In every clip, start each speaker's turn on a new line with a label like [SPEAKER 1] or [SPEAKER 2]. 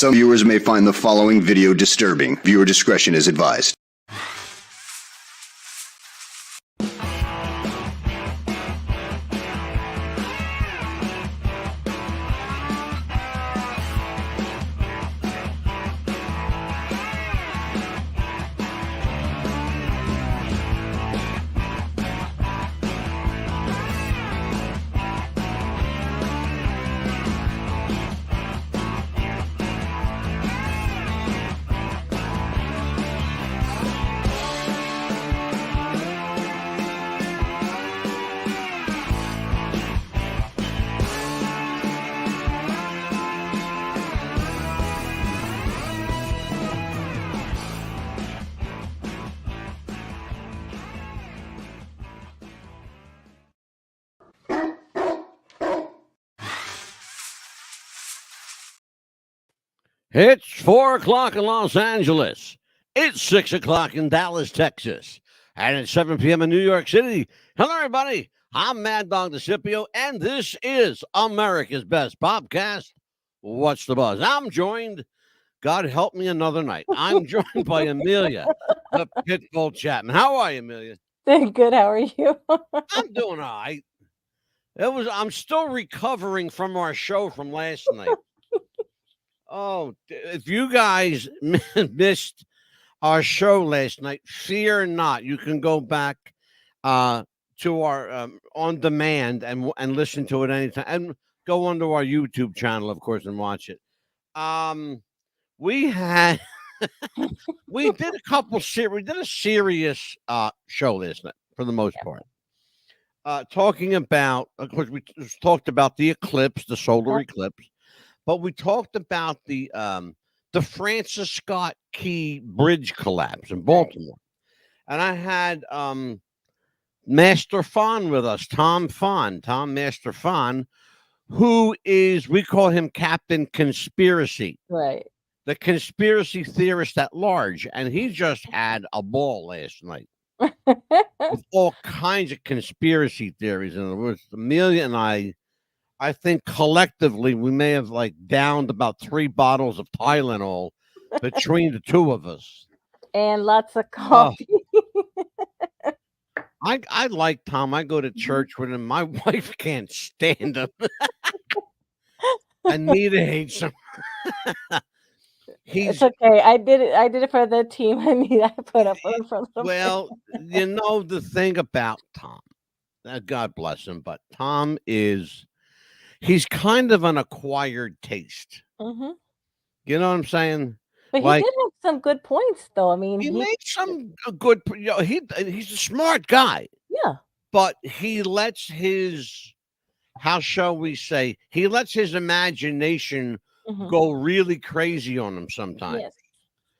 [SPEAKER 1] Some viewers may find the following video disturbing. Viewer discretion is advised.
[SPEAKER 2] It's 4 o'clock in Los Angeles. It's 6 o'clock in Dallas, Texas. And it's 7 p.m. in New York City. Hello, everybody. I'm Mad Dog DeCipio, and this is America's Best Podcast. What's the buzz? I'm joined, God help me another night, I'm joined by Amelia, the Pitbull Chapman. How are you, Amelia?
[SPEAKER 3] Good. How are you?
[SPEAKER 2] I'm doing all right. I'm still recovering from our show from last night. Oh, if you guys missed our show last night, fear not. You can go back to our on demand and listen to it anytime, and go onto our YouTube channel, of course, and watch it. We had we did a couple we did a serious show last night for the most part. Talking about, of course, we talked about the eclipse, the solar eclipse. But we talked about the Francis Scott Key Bridge collapse in Baltimore. And I had Master Fon with us, Tom Master Fon, who is, we call him Captain Conspiracy.
[SPEAKER 3] Right.
[SPEAKER 2] The conspiracy theorist at large. And he just had a ball last night. With all kinds of conspiracy theories. In other words, Amelia and I think collectively we may have downed about 3 bottles of Tylenol between the two of us.
[SPEAKER 3] And lots of coffee.
[SPEAKER 2] I like Tom. I go to church with him. My wife can't stand him. Anita hates him.
[SPEAKER 3] It's okay. I did it for the team. I put up with him for a little bit.
[SPEAKER 2] Well, you know the thing about Tom. God bless him, but Tom he's kind of an acquired taste.
[SPEAKER 3] Mm-hmm.
[SPEAKER 2] You know what I'm saying?
[SPEAKER 3] But he did have some good points, though. I mean,
[SPEAKER 2] he made some good. He's a smart guy.
[SPEAKER 3] Yeah.
[SPEAKER 2] But he lets his, how shall we say, he lets his imagination go really crazy on him sometimes.
[SPEAKER 3] Yes.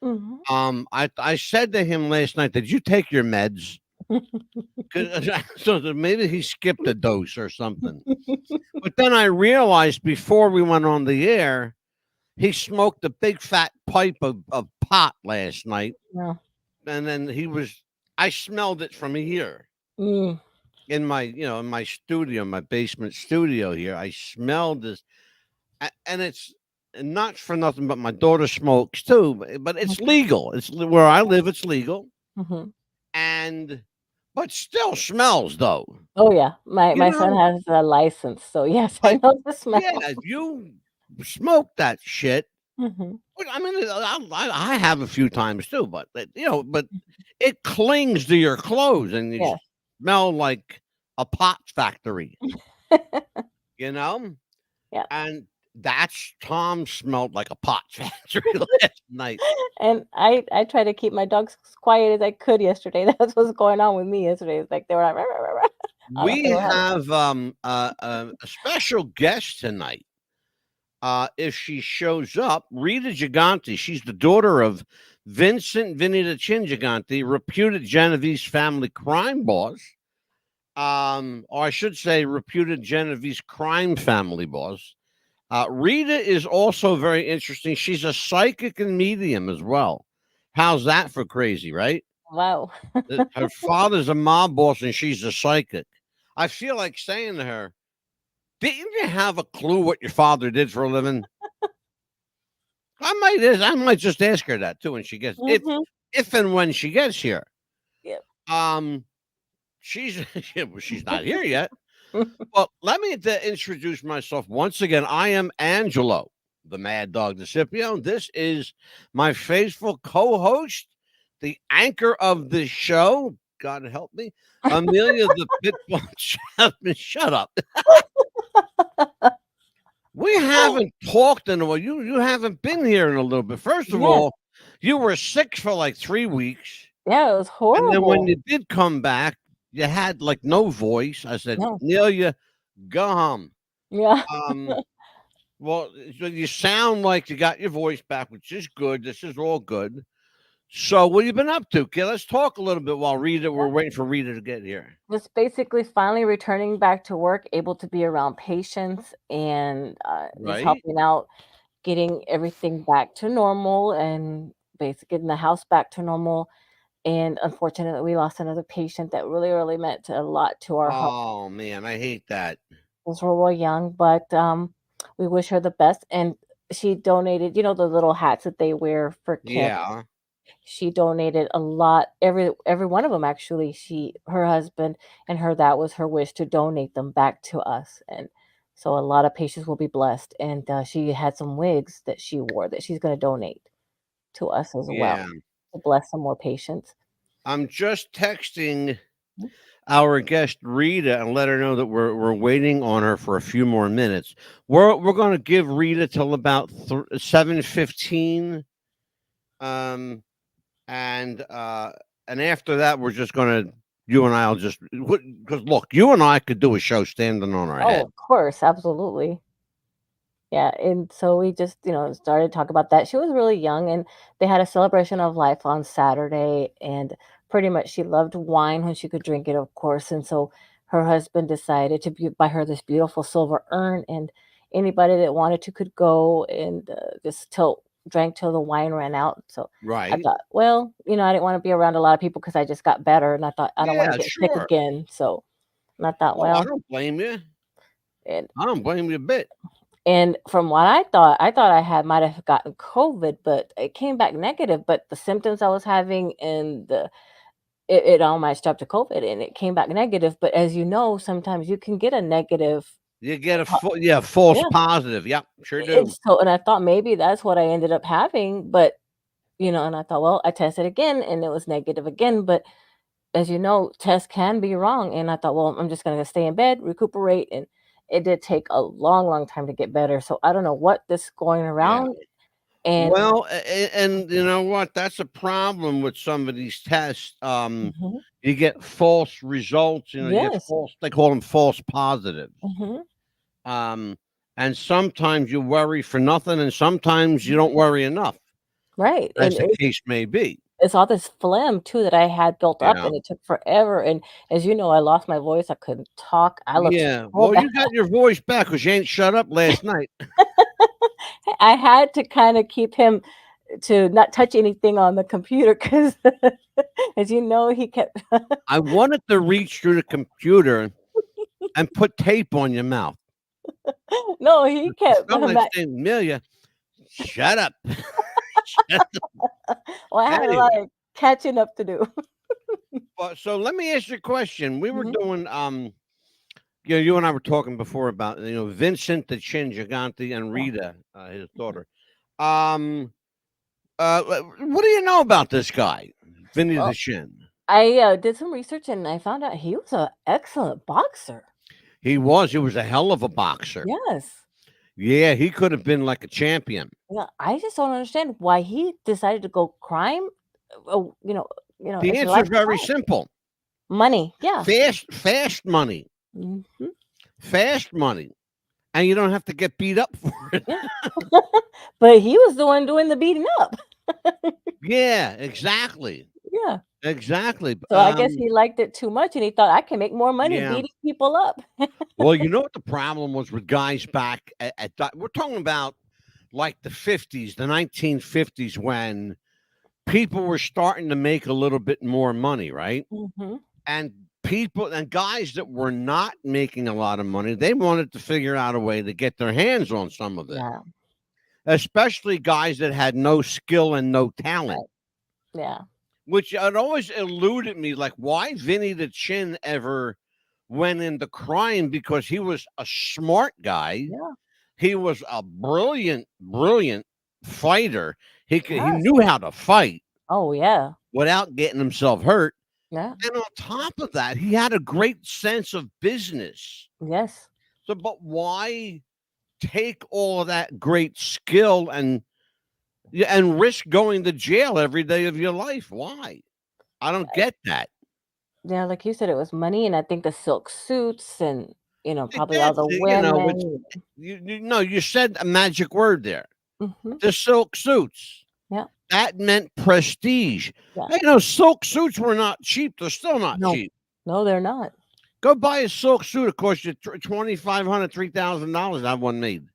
[SPEAKER 3] Mm-hmm.
[SPEAKER 2] I said to him last night, "Did you take your meds?" So maybe he skipped a dose or something. But then I realized before we went on the air, he smoked a big fat pipe of pot last night.
[SPEAKER 3] Yeah.
[SPEAKER 2] And then I smelled it from here. In my studio, my basement studio here. I smelled this, and it's not for nothing, but my daughter smokes too, but it's legal. It's where I live, it's legal. But still smells, though.
[SPEAKER 3] Oh, yeah. My son has a license, so yes, I know the smell.
[SPEAKER 2] Yeah, you smoke that shit. I mean, I have a few times too, but it clings to your clothes, and you smell like a pot factory.
[SPEAKER 3] Yeah.
[SPEAKER 2] And Tom smelled like a pot factory last night.
[SPEAKER 3] And I tried to keep my dogs as quiet as I could yesterday. That's what's going on with me yesterday. It's like they were like,
[SPEAKER 2] we have a special guest tonight. If she shows up, Rita Gigante. She's the daughter of Vincent "Vinny the Chin" Gigante, reputed Genovese family crime boss. Or I should say, reputed Genovese crime family boss. Rita is also very interesting. She's a psychic and medium as well. How's that for crazy, right?
[SPEAKER 3] Wow.
[SPEAKER 2] Her father's a mob boss and she's a psychic. I feel like saying to her, didn't you have a clue what your father did for a living? I might just ask her that too when she gets
[SPEAKER 3] Mhm.
[SPEAKER 2] if and when she gets here.
[SPEAKER 3] Yep.
[SPEAKER 2] She's well, she's not here yet. Well, let me introduce myself once again. I am Angelo, the Mad Dog DeCipio. This is my faithful co-host, the anchor of the show. God help me, Amelia the Pitbull Chapman. Shut up. We haven't talked in a while. You haven't been here in a little bit. First of
[SPEAKER 3] Yes.
[SPEAKER 2] all, you were sick for like 3 weeks.
[SPEAKER 3] Yeah, it was
[SPEAKER 2] And then when
[SPEAKER 3] horrible.
[SPEAKER 2] you did come back, you had like no voice. I said,
[SPEAKER 3] No.
[SPEAKER 2] Nelia, go home.
[SPEAKER 3] Yeah.
[SPEAKER 2] Um, well, so you sound like you got your voice back, which is good. This is all good. So, what you been up to? Okay, let's talk a little bit while we're waiting for Rita to get here.
[SPEAKER 3] Just basically finally returning back to work, able to be around patients and just
[SPEAKER 2] Right?
[SPEAKER 3] helping out, getting everything back to normal and basically getting the house back to normal. And unfortunately, we lost another patient that really, really meant a lot to our health.
[SPEAKER 2] Oh man, I hate that.
[SPEAKER 3] Was real young, but we wish her the best. And she donated, the little hats that they wear for camp.
[SPEAKER 2] Yeah.
[SPEAKER 3] She donated a lot, every one of them actually. Her husband and her, that was her wish to donate them back to us, and so a lot of patients will be blessed. And she had some wigs that she wore that she's going to donate to us as well
[SPEAKER 2] Yeah.
[SPEAKER 3] to bless some more patients.
[SPEAKER 2] I'm just texting our guest Rita and let her know that we're waiting on her for a few more minutes. We're going to give Rita till about 7:15, and after that we're just going to you and I'll just because look, you and I could do a show standing on our
[SPEAKER 3] Oh,
[SPEAKER 2] head.
[SPEAKER 3] of course, absolutely. Yeah, and so we just, started to talk about that. She was really young, and they had a celebration of life on Saturday, and pretty much she loved wine when she could drink it, of course. And so her husband decided to buy her this beautiful silver urn, and anybody that wanted to could go and just drank till the wine ran out. So I
[SPEAKER 2] Right?
[SPEAKER 3] thought, well, I didn't want to be around a lot of people because I just got better, and I thought I don't want
[SPEAKER 2] Yeah,
[SPEAKER 3] to get sick
[SPEAKER 2] sure.
[SPEAKER 3] again. So and I thought,
[SPEAKER 2] Oh, I
[SPEAKER 3] well,
[SPEAKER 2] don't blame you.
[SPEAKER 3] and
[SPEAKER 2] I don't blame you a bit.
[SPEAKER 3] And from what I thought I had might have gotten COVID, but it came back negative. But the symptoms I was having and it all matched up to COVID, and it came back negative. But as you know, sometimes you can get a negative.
[SPEAKER 2] You get a
[SPEAKER 3] po-
[SPEAKER 2] false
[SPEAKER 3] Yeah,
[SPEAKER 2] positive. Yep, sure do.
[SPEAKER 3] it's so, and I thought maybe that's what I ended up having. But and I thought, well, I tested again, and it was negative again. But as you know, tests can be wrong, and I thought, well, I'm just gonna stay in bed, recuperate, and it did take a long, long time to get better. So I don't know what this going
[SPEAKER 2] Yeah.
[SPEAKER 3] around. And
[SPEAKER 2] Well, and you know what? That's a problem with some of these tests.
[SPEAKER 3] Mhm.
[SPEAKER 2] You get false results. You get
[SPEAKER 3] Yes.
[SPEAKER 2] false. They call them false positives.
[SPEAKER 3] Mhm.
[SPEAKER 2] Um, and sometimes you worry for nothing, and sometimes you don't worry enough,
[SPEAKER 3] Right,
[SPEAKER 2] as
[SPEAKER 3] and
[SPEAKER 2] the case may be.
[SPEAKER 3] it's all this phlegm too that I had built up,
[SPEAKER 2] Yeah.
[SPEAKER 3] and it took forever. And as you know, I lost my voice. I couldn't talk. I looked
[SPEAKER 2] Yeah.
[SPEAKER 3] so
[SPEAKER 2] Well,
[SPEAKER 3] bad.
[SPEAKER 2] you got your voice back because you ain't shut up last night.
[SPEAKER 3] I had to kinda keep him to not touch anything on the computer because, as you know, he kept
[SPEAKER 2] I wanted to reach through the computer and put tape on your mouth.
[SPEAKER 3] no, he
[SPEAKER 2] I
[SPEAKER 3] kept
[SPEAKER 2] felt like saying, Amelia, shut up. Shut
[SPEAKER 3] well, I had a lot
[SPEAKER 2] Anyway,
[SPEAKER 3] of catching up to do.
[SPEAKER 2] well, so let me ask you a question. We were
[SPEAKER 3] Mhm.
[SPEAKER 2] doing you and I were talking before about Vincent the Chin Gigante and
[SPEAKER 3] Yeah.
[SPEAKER 2] Rita, his daughter. Um what do you know about this guy, Vinny the
[SPEAKER 3] Well,
[SPEAKER 2] Chin?
[SPEAKER 3] I, did some research, and I found out he was an excellent boxer.
[SPEAKER 2] He was a hell of a boxer.
[SPEAKER 3] Yes.
[SPEAKER 2] Yeah, he could have been like a champion.
[SPEAKER 3] Yeah, I just don't understand why he decided to go crime.
[SPEAKER 2] The
[SPEAKER 3] It's a
[SPEAKER 2] answer
[SPEAKER 3] life
[SPEAKER 2] is
[SPEAKER 3] of
[SPEAKER 2] very
[SPEAKER 3] crime.
[SPEAKER 2] simple.
[SPEAKER 3] Money, yeah.
[SPEAKER 2] Fast money.
[SPEAKER 3] Mhm,
[SPEAKER 2] Fast money. And you don't have to get beat up for it.
[SPEAKER 3] yeah. But he was the one doing the beating up.
[SPEAKER 2] Yeah, exactly.
[SPEAKER 3] Yeah.
[SPEAKER 2] Exactly.
[SPEAKER 3] So I guess he liked it too much, and he thought, "I can make more money
[SPEAKER 2] Yeah.
[SPEAKER 3] beating people up."
[SPEAKER 2] Well, you know what the problem was with guys back at that we're talking about like the 50s, the 1950s, when people were starting to make a little bit more money, right?
[SPEAKER 3] Mhm.
[SPEAKER 2] And people and guys that were not making a lot of money, they wanted to figure out a way to get their hands on some of it.
[SPEAKER 3] Yeah.
[SPEAKER 2] especially guys that had no skill and no talent.
[SPEAKER 3] Right. Yeah.
[SPEAKER 2] Which it always eluded me, like why Vinny the Chin ever went into crime, because he was a smart guy.
[SPEAKER 3] Yeah.
[SPEAKER 2] He was a brilliant, brilliant fighter. He
[SPEAKER 3] Yes.
[SPEAKER 2] knew how to fight
[SPEAKER 3] Oh yeah.
[SPEAKER 2] without getting himself hurt.
[SPEAKER 3] Yeah.
[SPEAKER 2] And on top of that, he had a great sense of business.
[SPEAKER 3] Yes.
[SPEAKER 2] So, but why take all of that great skill and risk going to jail every day of your life? Why? I don't get that.
[SPEAKER 3] Yeah, like you said, it was money, and I think the silk suits, and probably all
[SPEAKER 2] That's
[SPEAKER 3] the
[SPEAKER 2] it, it's
[SPEAKER 3] women.
[SPEAKER 2] you said a magic word there.
[SPEAKER 3] Hmm.
[SPEAKER 2] The silk suits.
[SPEAKER 3] Yeah.
[SPEAKER 2] That meant prestige.
[SPEAKER 3] Yeah.
[SPEAKER 2] Hey, silk suits were not cheap. They're still not
[SPEAKER 3] No.
[SPEAKER 2] cheap.
[SPEAKER 3] No, they're not.
[SPEAKER 2] Go buy a silk suit. It costs you $2,500, $3,000. I have one made.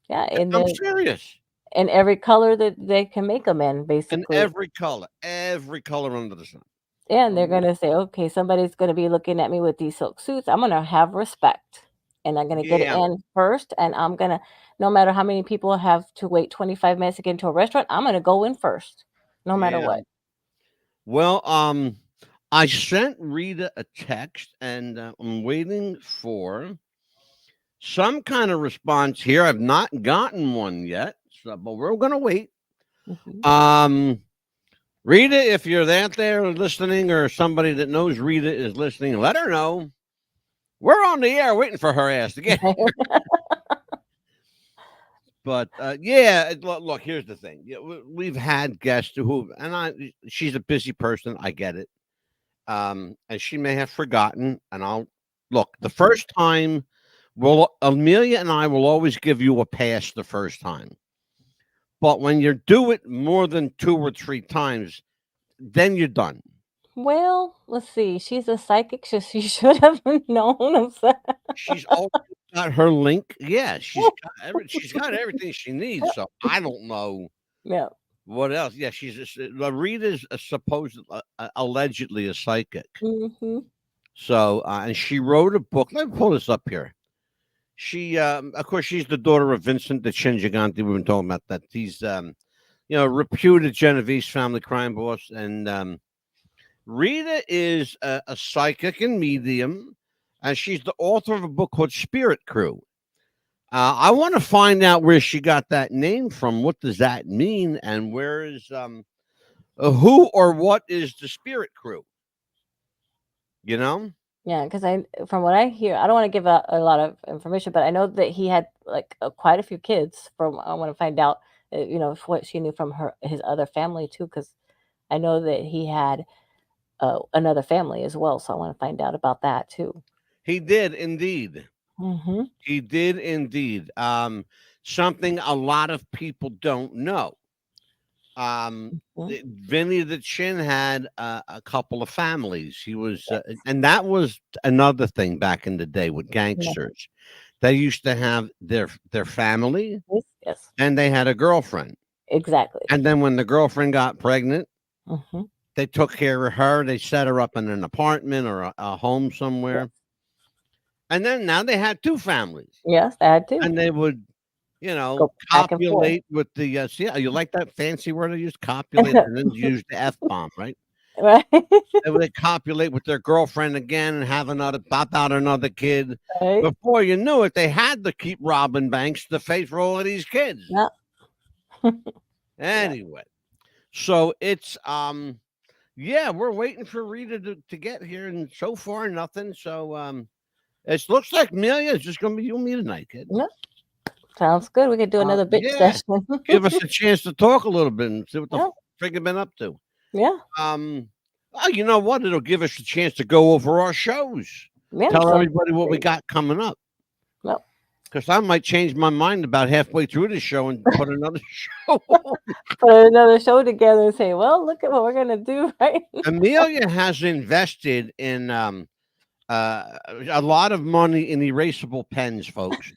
[SPEAKER 3] Yeah,
[SPEAKER 2] I'm serious.
[SPEAKER 3] in every color that they can make them in,
[SPEAKER 2] In
[SPEAKER 3] basically.
[SPEAKER 2] every color under the sun.
[SPEAKER 3] Yeah, and they're gonna say, okay, somebody's gonna be looking at me with these silk suits. I'm gonna have respect, and I'm gonna get
[SPEAKER 2] Yeah.
[SPEAKER 3] in first, and I'm gonna, no matter how many people have to wait 25 minutes to get into a restaurant, I'm gonna go in first, no matter
[SPEAKER 2] Yeah.
[SPEAKER 3] what.
[SPEAKER 2] Well, I sent Rita a text, and I'm waiting for some kind of response here. I've not gotten one yet, but we're gonna wait.
[SPEAKER 3] Mhm.
[SPEAKER 2] Rita, if you're out there listening, or somebody that knows Rita is listening, let her know. We're on the air waiting for her ass to get here. But yeah, look, here's the thing. Yeah, we've had guests who, and she's a busy person. I get it. And she may have forgotten. And I'll look, the first time, Amelia and I will always give you a pass the first time. But when you do it more than 2 or 3 times, then you're done.
[SPEAKER 3] Well, let's see. She's a psychic, so she should have known.
[SPEAKER 2] She's already got her link. Yeah, she's got everything she needs. So I don't know
[SPEAKER 3] Yeah.
[SPEAKER 2] what else. Yeah, Rita's allegedly a psychic.
[SPEAKER 3] Hmm.
[SPEAKER 2] So and she wrote a book. Let me pull this up here. She, of course, she's the daughter of Vincent Gigante. We've been talking about that. He's, reputed Genovese family crime boss, and Rita is a psychic and medium, and she's the author of a book called Spirit Crew. I want to find out where she got that name from. What does that mean? And where is who or what is the Spirit Crew?
[SPEAKER 3] Yeah, because from what I hear, I don't want to give a lot of information, but I know that he had like quite a few kids. I want to find out, what she knew from his other family too, because I know that he had another family as well. So I want to find out about that too.
[SPEAKER 2] He did indeed.
[SPEAKER 3] Hmm.
[SPEAKER 2] He did indeed. Something a lot of people don't know. Vinny the Chin had a couple of families. He was, and that was another thing back in the day with gangsters. They used to have their family,
[SPEAKER 3] Yes.
[SPEAKER 2] and they had a girlfriend.
[SPEAKER 3] Exactly.
[SPEAKER 2] And then when the girlfriend got pregnant,
[SPEAKER 3] Hmm.
[SPEAKER 2] they took care of her. They set her up in an apartment or a home somewhere.
[SPEAKER 3] Yes.
[SPEAKER 2] And then now they had 2 families.
[SPEAKER 3] Yes, I had too.
[SPEAKER 2] And they would,
[SPEAKER 3] Go back and forth.
[SPEAKER 2] copulate with the see, you like that fancy word I used, copulate, and then use the F-bomb, right?
[SPEAKER 3] Right.
[SPEAKER 2] They would copulate with their girlfriend again and have pop out another kid.
[SPEAKER 3] Right.
[SPEAKER 2] Before you knew it, they had to keep robbing banks to pay for all of these kids.
[SPEAKER 3] Yeah.
[SPEAKER 2] Anyway, so it's yeah, we're waiting for Rita to get here, and so far nothing. So it looks like Amelia is just gonna be you and me tonight, kid.
[SPEAKER 3] Yeah. Sounds good. We could do another bitch
[SPEAKER 2] Yeah.
[SPEAKER 3] session.
[SPEAKER 2] Give us a chance to talk a little bit and see what the
[SPEAKER 3] Yeah.
[SPEAKER 2] frig you've been up to.
[SPEAKER 3] Yeah.
[SPEAKER 2] Oh, you know what? It'll give us a chance to go over our shows.
[SPEAKER 3] Yeah.
[SPEAKER 2] Tell
[SPEAKER 3] so-
[SPEAKER 2] everybody what we got coming up.
[SPEAKER 3] Well,
[SPEAKER 2] Because I might change my mind about halfway through the show and put another show on.
[SPEAKER 3] put another show together and say, well, look at what we're gonna do, right?
[SPEAKER 2] Amelia has invested in a lot of money in erasable pens, folks.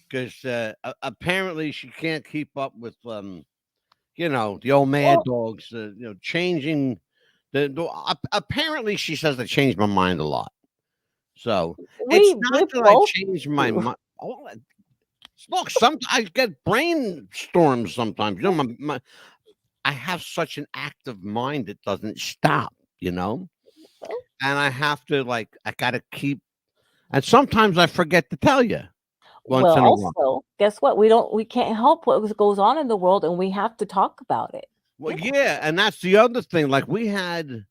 [SPEAKER 2] Because apparently she can't keep up with the old mad dogs, changing apparently she says I changed my mind a lot. So it's not that I changed my mind. Look, I get brainstorms sometimes. You know, I have such an active mind it doesn't stop. You know,
[SPEAKER 3] Well,
[SPEAKER 2] and I have to I gotta keep. And sometimes I forget to tell you once
[SPEAKER 3] well,
[SPEAKER 2] in a while.
[SPEAKER 3] also, guess what? We can't help what goes on in the world, and we have to talk about it.
[SPEAKER 2] Well,
[SPEAKER 3] Yeah.
[SPEAKER 2] yeah, and that's the other thing. Like we had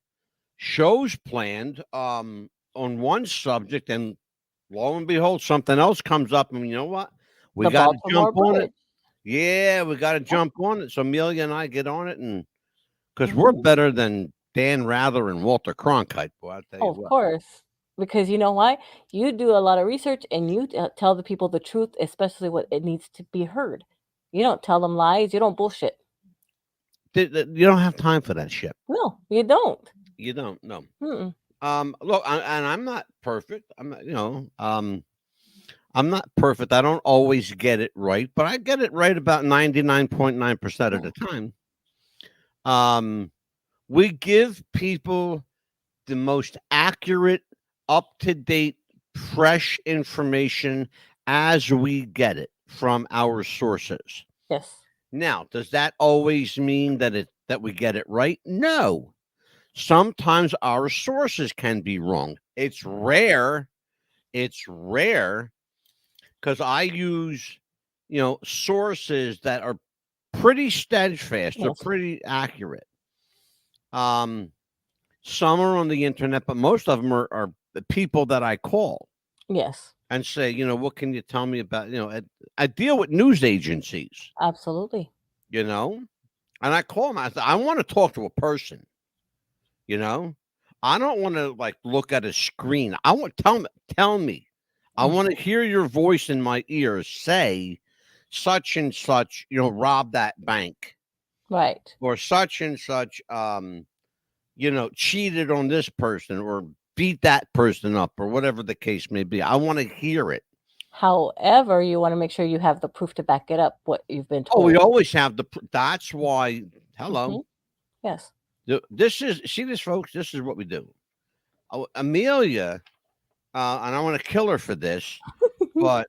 [SPEAKER 2] shows planned on one subject, and lo and behold, something else comes up, and you know what? We
[SPEAKER 3] The
[SPEAKER 2] got to jump
[SPEAKER 3] Baltimore
[SPEAKER 2] on it.
[SPEAKER 3] Bridge.
[SPEAKER 2] Yeah, we got to jump on it. So Amelia and I get on it, and because we're
[SPEAKER 3] Mhm.
[SPEAKER 2] better than Dan Rather and Walter Cronkite, boy, I'll tell
[SPEAKER 3] Oh,
[SPEAKER 2] you
[SPEAKER 3] of
[SPEAKER 2] what.
[SPEAKER 3] course. Because you know why? You do a lot of research and you tell the people the truth, especially what it needs to be heard. You don't tell them lies. You don't bullshit.
[SPEAKER 2] You don't have time for that shit.
[SPEAKER 3] No, you don't.
[SPEAKER 2] You don't. No.
[SPEAKER 3] Mm-mm.
[SPEAKER 2] Look, and I'm not perfect. I'm not. I'm not perfect. I don't always get it right, but I get it right about 99.9% of the time. We give people the most accurate, up to date, fresh information as we get it from our sources.
[SPEAKER 3] Yes.
[SPEAKER 2] Now, does that always mean that we get it right? No. Sometimes our sources can be wrong. It's rare. It's rare because I use, sources that are pretty steadfast. They're
[SPEAKER 3] Yes.
[SPEAKER 2] pretty accurate. Um, some are on the internet, but most of them are the people that I call
[SPEAKER 3] Yes.
[SPEAKER 2] and say, what can you tell me about, I deal with news agencies,
[SPEAKER 3] Absolutely.
[SPEAKER 2] and I call them. I say, I want to talk to a person, you know, I don't want to look at a screen. I want tell me. I
[SPEAKER 3] Mm.
[SPEAKER 2] want to hear your voice in my ears say such and such, rob that bank
[SPEAKER 3] Right.
[SPEAKER 2] or such and such, cheated on this person or beat that person up or whatever the case may be. I want to hear it.
[SPEAKER 3] However, you want to make sure you have the proof to back it up, what you've been
[SPEAKER 2] Oh, we
[SPEAKER 3] told.
[SPEAKER 2] always have that's why, hello.
[SPEAKER 3] Mhm. Yes.
[SPEAKER 2] This is, see this, folks, this is what we do. Amelia, and I want to kill her for this, but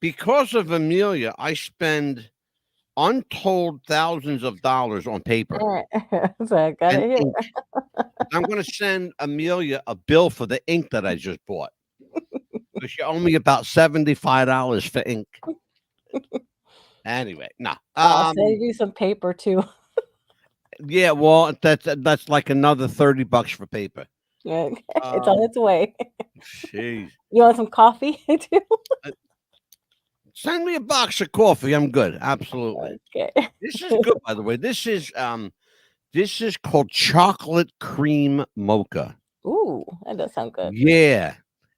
[SPEAKER 2] because of Amelia, I spend untold thousands of dollars on paper
[SPEAKER 3] So I got
[SPEAKER 2] and
[SPEAKER 3] it here.
[SPEAKER 2] ink. I'm going to send Amelia a bill for the ink that I just bought. So she owed me about $75 for ink. Anyway, no.
[SPEAKER 3] I'll save you some paper too.
[SPEAKER 2] Yeah, well, that's like another $30 for paper.
[SPEAKER 3] Okay. It's on its way.
[SPEAKER 2] Jeez.
[SPEAKER 3] You want some coffee too?
[SPEAKER 2] Send me a box of coffee. I'm good. Absolutely.
[SPEAKER 3] Okay.
[SPEAKER 2] This is good, by the way. This is called chocolate cream mocha.
[SPEAKER 3] Ooh, that does sound good.
[SPEAKER 2] Yeah,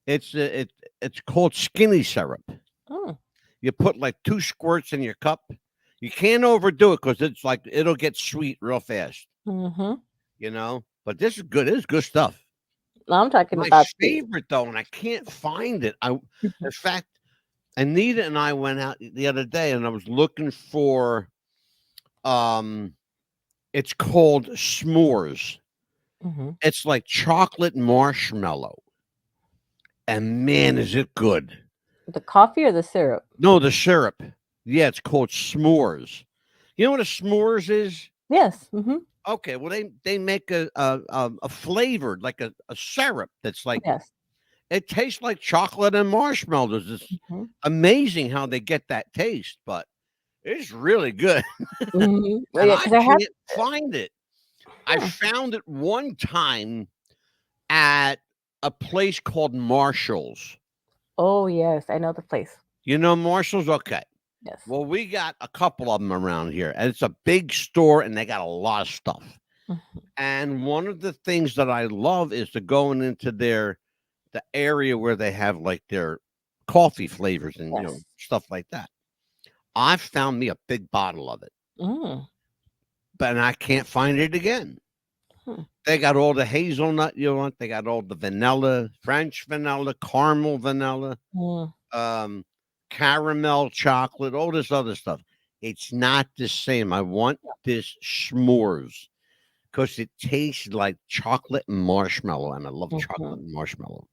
[SPEAKER 2] it's called skinny syrup.
[SPEAKER 3] Mm.
[SPEAKER 2] You put like 2 squirts in your cup. You can't overdo it because it's like it'll get sweet real fast.
[SPEAKER 3] Mm-hmm.
[SPEAKER 2] But this is good. This is good stuff.
[SPEAKER 3] No, I'm talking
[SPEAKER 2] My
[SPEAKER 3] about the
[SPEAKER 2] favorite though, and I can't find it. In
[SPEAKER 3] Mhm.
[SPEAKER 2] fact, Anita and I went out the other day, and I was looking for. It's called s'mores.
[SPEAKER 3] Mhm.
[SPEAKER 2] It's like chocolate marshmallow, and man, is it good.
[SPEAKER 3] The coffee or the syrup?
[SPEAKER 2] No, the syrup. Yeah, it's called s'mores. You know what a s'mores is?
[SPEAKER 3] Yes. Mm-hmm.
[SPEAKER 2] Okay, well they make a flavored like a syrup that's like
[SPEAKER 3] Yes.
[SPEAKER 2] it tastes like chocolate and marshmallows. It's
[SPEAKER 3] Mhm.
[SPEAKER 2] amazing how they get that taste, but it's really good.
[SPEAKER 3] Mhm. Well,
[SPEAKER 2] And
[SPEAKER 3] yeah,
[SPEAKER 2] I
[SPEAKER 3] 'cause I have
[SPEAKER 2] can't find it. I
[SPEAKER 3] huh.
[SPEAKER 2] found it one time at a place called Marshall's.
[SPEAKER 3] Oh, yes, I know the place.
[SPEAKER 2] You know Marshall's? Okay.
[SPEAKER 3] Yes.
[SPEAKER 2] Well, we got a couple of them around here, and it's a big store, and they got a lot of stuff.
[SPEAKER 3] Mhm.
[SPEAKER 2] And one of the things that I love is to going into the area where they have like their coffee flavors and
[SPEAKER 3] Yes.
[SPEAKER 2] stuff like that. I found me a big bottle of it,
[SPEAKER 3] Mm.
[SPEAKER 2] but I can't find it again.
[SPEAKER 3] Hmm.
[SPEAKER 2] They got all the hazelnut you want. They got all the vanilla, French vanilla, caramel vanilla,
[SPEAKER 3] Mm.
[SPEAKER 2] um, caramel chocolate, all this other stuff. It's not the same. I want this s'mores because it tastes like chocolate and marshmallow, and I love
[SPEAKER 3] Mhm.
[SPEAKER 2] chocolate and marshmallow.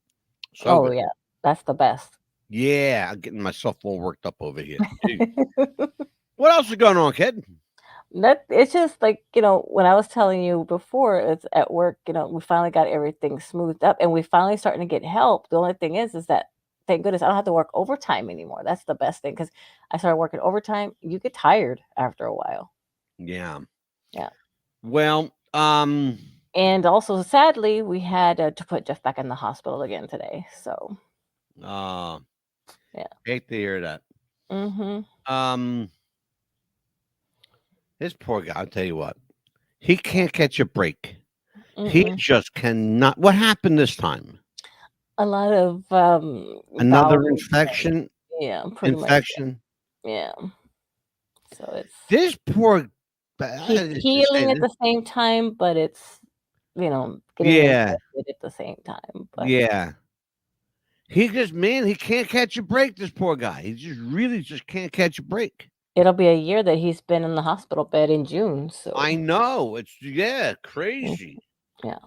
[SPEAKER 2] So
[SPEAKER 3] Oh,
[SPEAKER 2] good.
[SPEAKER 3] yeah. That's the best.
[SPEAKER 2] Yeah, I'm getting myself all worked up over here. What else is going on, kid?
[SPEAKER 3] That it's just like, when I was telling you before, it's at work, we finally got everything smoothed up and we finally starting to get help. The only thing is that thank goodness I don't have to work overtime anymore. That's the best thing because I started working overtime. You get tired after a while.
[SPEAKER 2] Yeah.
[SPEAKER 3] Yeah.
[SPEAKER 2] Well,
[SPEAKER 3] And also, sadly, we had to put Jeff back in the hospital again today. So,
[SPEAKER 2] yeah. Hate to hear that.
[SPEAKER 3] mm-hmm.
[SPEAKER 2] This poor guy, I'll tell you what. He can't catch a break. He
[SPEAKER 3] Mm-mm.
[SPEAKER 2] just cannot. What happened this time?
[SPEAKER 3] A lot of
[SPEAKER 2] Another
[SPEAKER 3] bowel
[SPEAKER 2] infection?
[SPEAKER 3] yeah, pretty much.
[SPEAKER 2] Infection?
[SPEAKER 3] Yeah. So it's
[SPEAKER 2] This poor
[SPEAKER 3] he's
[SPEAKER 2] I hate to say
[SPEAKER 3] healing at
[SPEAKER 2] this.
[SPEAKER 3] the same time, but it's getting
[SPEAKER 2] Yeah.
[SPEAKER 3] infected at the same time. But
[SPEAKER 2] Yeah. He just he can't catch a break, this poor guy. He just really just can't catch a break.
[SPEAKER 3] it'll be a year that he's been in the hospital bed in June.
[SPEAKER 2] I
[SPEAKER 3] So
[SPEAKER 2] know. It's
[SPEAKER 3] mm,
[SPEAKER 2] crazy.
[SPEAKER 3] yeah.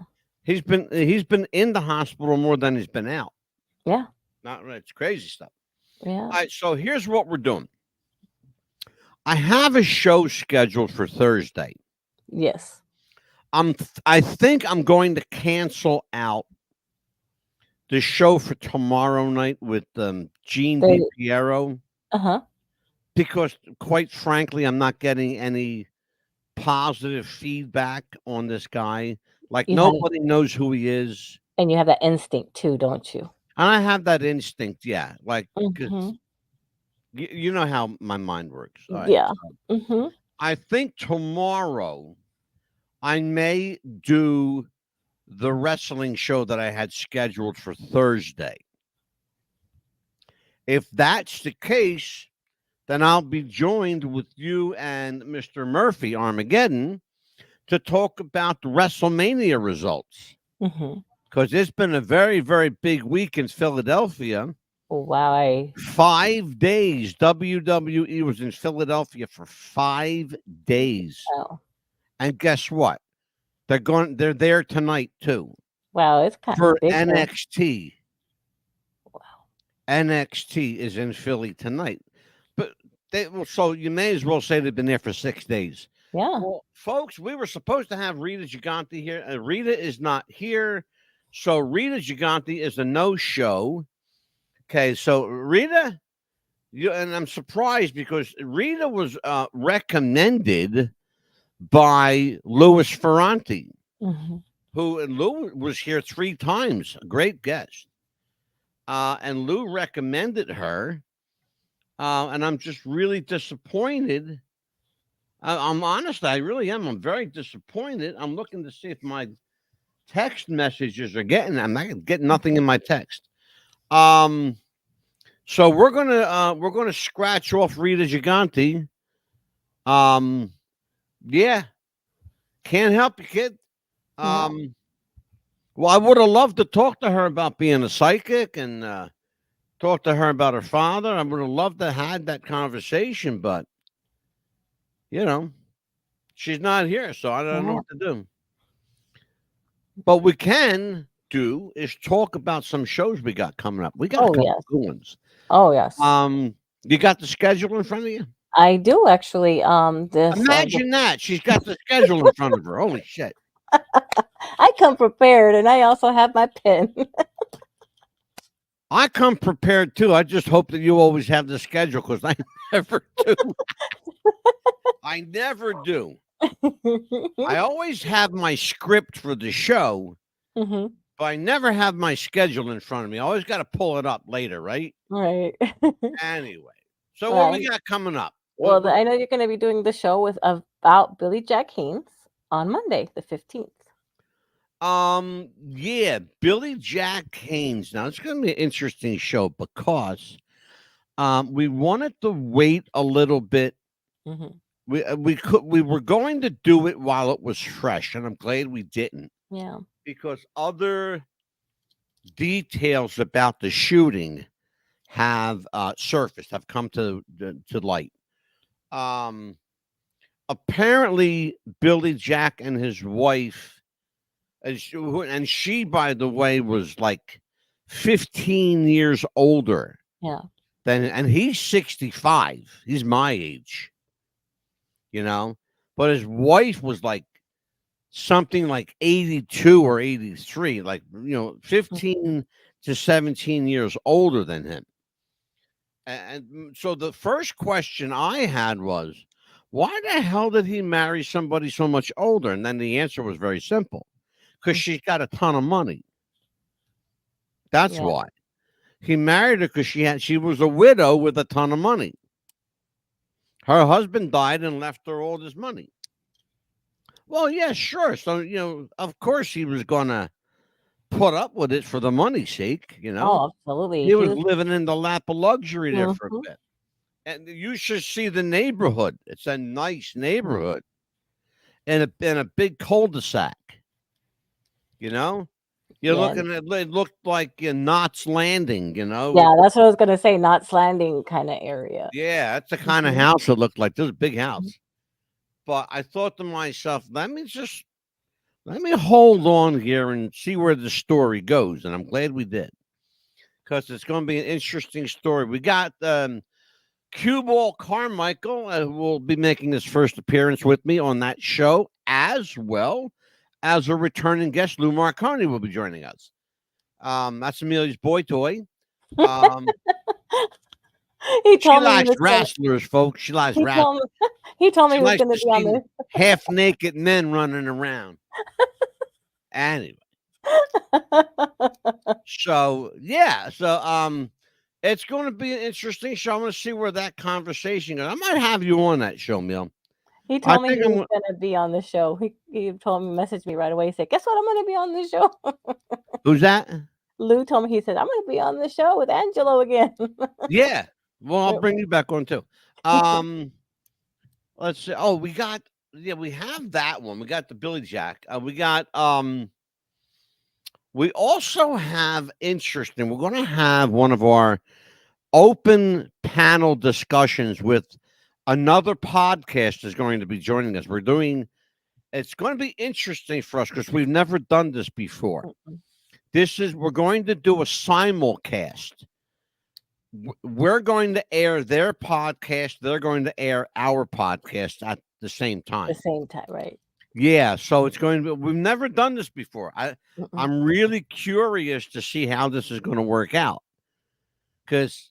[SPEAKER 2] He's been in the hospital more than he's been out.
[SPEAKER 3] Yeah.
[SPEAKER 2] Not right. It's crazy stuff.
[SPEAKER 3] Yeah.
[SPEAKER 2] All right, so here's what we're doing. I have a show scheduled for Thursday.
[SPEAKER 3] Yes.
[SPEAKER 2] I think I'm going to cancel out the show for tomorrow night with Gene
[SPEAKER 3] They
[SPEAKER 2] DiPiero
[SPEAKER 3] uh-huh.
[SPEAKER 2] because, quite frankly, I'm not getting any positive feedback on this guy. Like
[SPEAKER 3] You have
[SPEAKER 2] nobody knows who he is,
[SPEAKER 3] and you have that instinct too, don't you?
[SPEAKER 2] and I have that instinct. Yeah, like because
[SPEAKER 3] Mhm.
[SPEAKER 2] you know how my mind works. All right,
[SPEAKER 3] Yeah.
[SPEAKER 2] so
[SPEAKER 3] Mhm.
[SPEAKER 2] I think tomorrow I may do the wrestling show that I had scheduled for Thursday. If that's the case, then I'll be joined with you and Mr. Murphy Armageddon to talk about the WrestleMania results.
[SPEAKER 3] Mhm.
[SPEAKER 2] Because it's been a very, very big week in Philadelphia.
[SPEAKER 3] Wow.
[SPEAKER 2] 5 days. WWE was in Philadelphia for 5 days.
[SPEAKER 3] Wow.
[SPEAKER 2] And guess what? They're there tonight too.
[SPEAKER 3] Wow, it's kind
[SPEAKER 2] For
[SPEAKER 3] of big there.
[SPEAKER 2] NXT.
[SPEAKER 3] Wow.
[SPEAKER 2] NXT is in Philly tonight. But so you may as well say they've been there for 6 days.
[SPEAKER 3] Yeah.
[SPEAKER 2] Well, folks, we were supposed to have Rita Gigante here. Rita is not here. So Rita Gigante is a no-show. Okay, so Rita, and I'm surprised because Rita was recommended by Louis Ferranti,
[SPEAKER 3] Mhm.
[SPEAKER 2] who Lou was here 3 times, a great guest. And Lou recommended her. And I'm just really disappointed. I'm honest, I really am. I'm very disappointed. I'm looking to see if my text messages are getting. I'm not getting nothing in my text. So we're gonna scratch off Rita Gigante. Yeah, can't help you, kid.
[SPEAKER 3] Yeah.
[SPEAKER 2] Well, I would have loved to talk to her about being a psychic and talk to her about her father. I would have loved to have had that conversation, but she's not here, so I don't know
[SPEAKER 3] Yeah.
[SPEAKER 2] what to do. But we can do is talk about some shows we got coming up. We got a
[SPEAKER 3] Oh,
[SPEAKER 2] couple
[SPEAKER 3] yes.
[SPEAKER 2] good ones.
[SPEAKER 3] Oh, yes.
[SPEAKER 2] You got the schedule in front of you?
[SPEAKER 3] I do actually,
[SPEAKER 2] Imagine that. She's got the schedule in front of her. Holy shit.
[SPEAKER 3] I come prepared and I also have my pen.
[SPEAKER 2] I come prepared too. I just hope that you always have the schedule because I never do. I never do. I always have my script for the show,
[SPEAKER 3] Mhm.
[SPEAKER 2] but I never have my schedule in front of me. I always got to pull it up later, right?
[SPEAKER 3] Right.
[SPEAKER 2] Anyway, so what we
[SPEAKER 3] Right.
[SPEAKER 2] got coming up?
[SPEAKER 3] Well, I know you're gonna be doing the show about Billy Jack Haynes on Monday, the 15th.
[SPEAKER 2] Yeah, Billy Jack Haynes. Now it's going to be an interesting show because we wanted to wait a little bit.
[SPEAKER 3] Mhm.
[SPEAKER 2] We were going to do it while it was fresh, and I'm glad we didn't
[SPEAKER 3] Yeah.
[SPEAKER 2] because other details about the shooting have surfaced, have come to light. Apparently, Billy Jack and his wife. And she, by the way, was like 15 years older
[SPEAKER 3] Yeah.
[SPEAKER 2] And he's 65. He's my age, you know. But his wife was like something like 82 or 83, like 15 to 17 years older than him. And so the first question I had was, why the hell did he marry somebody so much older? And then the answer was very simple, because she's got a ton of money. That's
[SPEAKER 3] Yeah.
[SPEAKER 2] why. He married her because she was a widow with a ton of money. Her husband died and left her all this money. Well, yeah, sure. So, of course he was going to put up with it for the money's sake,
[SPEAKER 3] Oh, absolutely.
[SPEAKER 2] He
[SPEAKER 3] He
[SPEAKER 2] was
[SPEAKER 3] was.
[SPEAKER 2] living in the lap of luxury there for a
[SPEAKER 3] Mhm.
[SPEAKER 2] bit. And you should see the neighborhood. It's a nice neighborhood in a big cul-de-sac. You're
[SPEAKER 3] Yeah.
[SPEAKER 2] looking at it looked like Knott's Landing,
[SPEAKER 3] Yeah, that's what I was gonna say, Knots Landing kinda area.
[SPEAKER 2] Yeah, that's the kind of
[SPEAKER 3] Mhm.
[SPEAKER 2] house it looked like. This is a big
[SPEAKER 3] Mhm.
[SPEAKER 2] house. But I thought to myself, let me hold on here and see where the story goes. And I'm glad we did, because it's going to be an interesting story. We got Cue Ball Carmichael, who will be making his first appearance with me on that show, as well as a returning guest. Lou Marconi will be joining us. That's Amelia's boy toy. Um,
[SPEAKER 3] He
[SPEAKER 2] she
[SPEAKER 3] told me he
[SPEAKER 2] likes
[SPEAKER 3] was gonna
[SPEAKER 2] wrestlers, folks. She likes
[SPEAKER 3] he
[SPEAKER 2] wrestlers.
[SPEAKER 3] told me he told me
[SPEAKER 2] She
[SPEAKER 3] he was
[SPEAKER 2] likes
[SPEAKER 3] gonna
[SPEAKER 2] to
[SPEAKER 3] be on
[SPEAKER 2] see
[SPEAKER 3] this.
[SPEAKER 2] half naked men running around. Anyway, so it's going to be an interesting show. I'm going to see where that conversation goes. I might have you on that show, Neil.
[SPEAKER 3] He
[SPEAKER 2] I
[SPEAKER 3] told me
[SPEAKER 2] think
[SPEAKER 3] he was
[SPEAKER 2] I'm.
[SPEAKER 3] gonna be on the show. He told me, messaged me right away. He said, "Guess what? I'm gonna be on the show."
[SPEAKER 2] Who's that?
[SPEAKER 3] Lou told me, he said, "I'm gonna be on the show with Angelo again."
[SPEAKER 2] Yeah. Well, I'll
[SPEAKER 3] Yep.
[SPEAKER 2] bring you back on too. Um, let's see. Oh, we have that one. We got the Billy Jack. We also have interesting. We're going to have one of our open panel discussions with another podcast is going to be joining us. It's going to be interesting for us because we've never done this before.
[SPEAKER 3] Mm-mm.
[SPEAKER 2] We're going to do a simulcast. We're going to air their podcast. They're going to air our podcast at the same
[SPEAKER 3] The
[SPEAKER 2] time.
[SPEAKER 3] same time, right?
[SPEAKER 2] Yeah. So it's going to be, we've never done this before.
[SPEAKER 3] Mm-mm.
[SPEAKER 2] I'm really curious to see how this is going to work out, because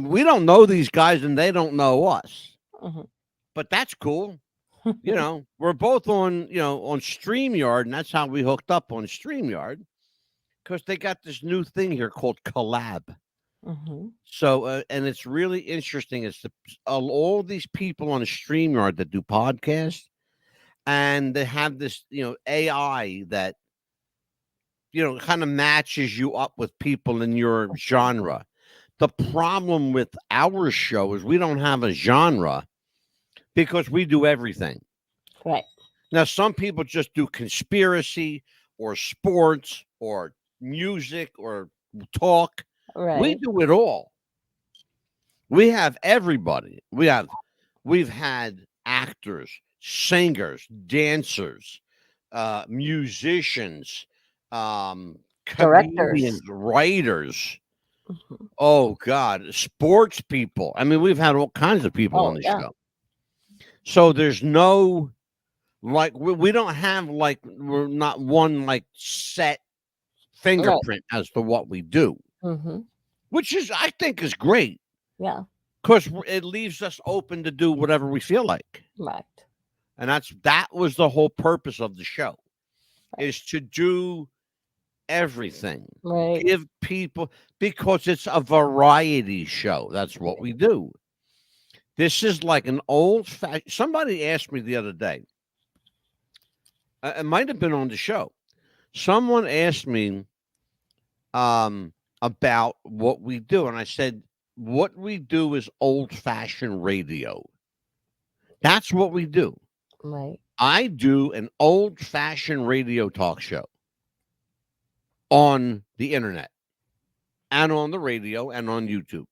[SPEAKER 2] we don't know these guys and they don't know us,
[SPEAKER 3] Mhm.
[SPEAKER 2] but that's cool. We're both on StreamYard, and that's how we hooked up on StreamYard, because they got this new thing here called Collab.
[SPEAKER 3] Mhm.
[SPEAKER 2] So, and it's really interesting. It's all these people on StreamYard that do podcasts, and they have this, AI that, kind of matches you up with people in your genre. The problem with our show is we don't have a genre because we do everything.
[SPEAKER 3] Right.
[SPEAKER 2] Now, some people just do conspiracy or sports or music or talk. We
[SPEAKER 3] Right.
[SPEAKER 2] do it all. We have everybody. We've had actors, singers, dancers, musicians,
[SPEAKER 3] Directors.
[SPEAKER 2] comedians, writers.
[SPEAKER 3] Mhm.
[SPEAKER 2] Oh God, sports people. I mean, we've had all kinds of people on
[SPEAKER 3] Oh,
[SPEAKER 2] the
[SPEAKER 3] yeah.
[SPEAKER 2] show. So there's no, like, we don't have, like, we're not one like set
[SPEAKER 3] Right.
[SPEAKER 2] fingerprint as to what we do,
[SPEAKER 3] Mhm.
[SPEAKER 2] which I think is great,
[SPEAKER 3] Yeah.
[SPEAKER 2] because it leaves us open to do whatever we feel like.
[SPEAKER 3] Right.
[SPEAKER 2] And that was the whole purpose of the show,
[SPEAKER 3] Right.
[SPEAKER 2] is to do everything.
[SPEAKER 3] Right.
[SPEAKER 2] Give people, because it's a variety show. That's what we do. This is like an old fact. Somebody asked me the other day. It might have been on the show. Someone asked me about what we do, and I said, what we do is old-fashioned radio. That's what we do.
[SPEAKER 3] Right.
[SPEAKER 2] I do an old-fashioned radio talk show on the internet and on the radio and on YouTube.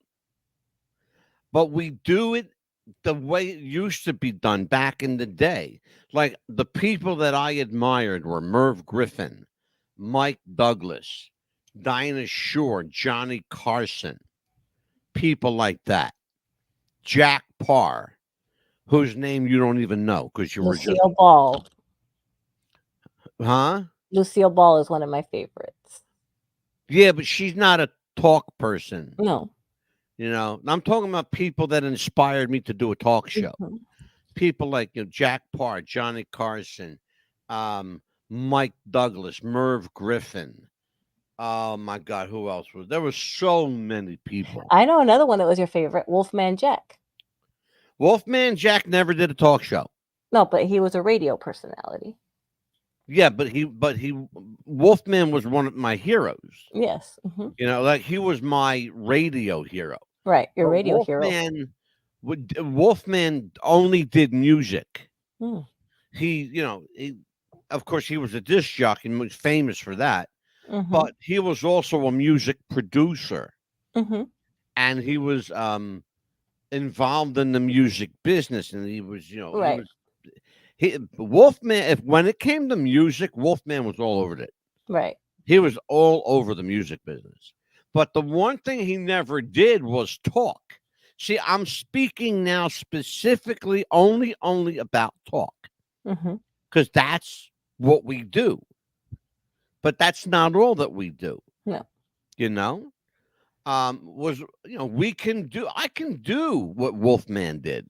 [SPEAKER 2] But we do it the way it used to be done back in the day. Like, the people that I admired were Merv Griffin, Mike Douglas, Dinah Shore, Johnny Carson. people like that. Jack Parr, whose name you don't even know because you were just,
[SPEAKER 3] Lucille Ball.
[SPEAKER 2] huh?
[SPEAKER 3] Lucille Ball is one of my favorites.
[SPEAKER 2] Yeah, but she's not a talk person.
[SPEAKER 3] No.
[SPEAKER 2] I'm talking about people that inspired me to do a talk show.
[SPEAKER 3] Mhm.
[SPEAKER 2] People like Jack Parr, Johnny Carson, Mike Douglas, Merv Griffin. Oh my God, who else was there? Was so many people.
[SPEAKER 3] I know another one that was your favorite, Wolfman Jack.
[SPEAKER 2] Wolfman Jack never did a talk show.
[SPEAKER 3] No, but he was a radio personality.
[SPEAKER 2] Yeah, but Wolfman was one of my heroes.
[SPEAKER 3] Yes. Hmm.
[SPEAKER 2] Like he was my radio hero.
[SPEAKER 3] Right, your
[SPEAKER 2] But
[SPEAKER 3] radio hero.
[SPEAKER 2] Wolfman only did music.
[SPEAKER 3] Mm.
[SPEAKER 2] Of course, he was a disc jockey and was famous for that.
[SPEAKER 3] Hmm.
[SPEAKER 2] But he was also a music producer,
[SPEAKER 3] Hmm.
[SPEAKER 2] and he was involved in the music business, and he was,
[SPEAKER 3] Right.
[SPEAKER 2] Wolfman. When it came to music, Wolfman was all over it.
[SPEAKER 3] Right.
[SPEAKER 2] He was all over the music business. But the one thing he never did was talk. See, I'm speaking now specifically only about talk
[SPEAKER 3] Hmm.
[SPEAKER 2] because that's what we do. But that's not all that we do.
[SPEAKER 3] No.
[SPEAKER 2] I can do what Wolfman did.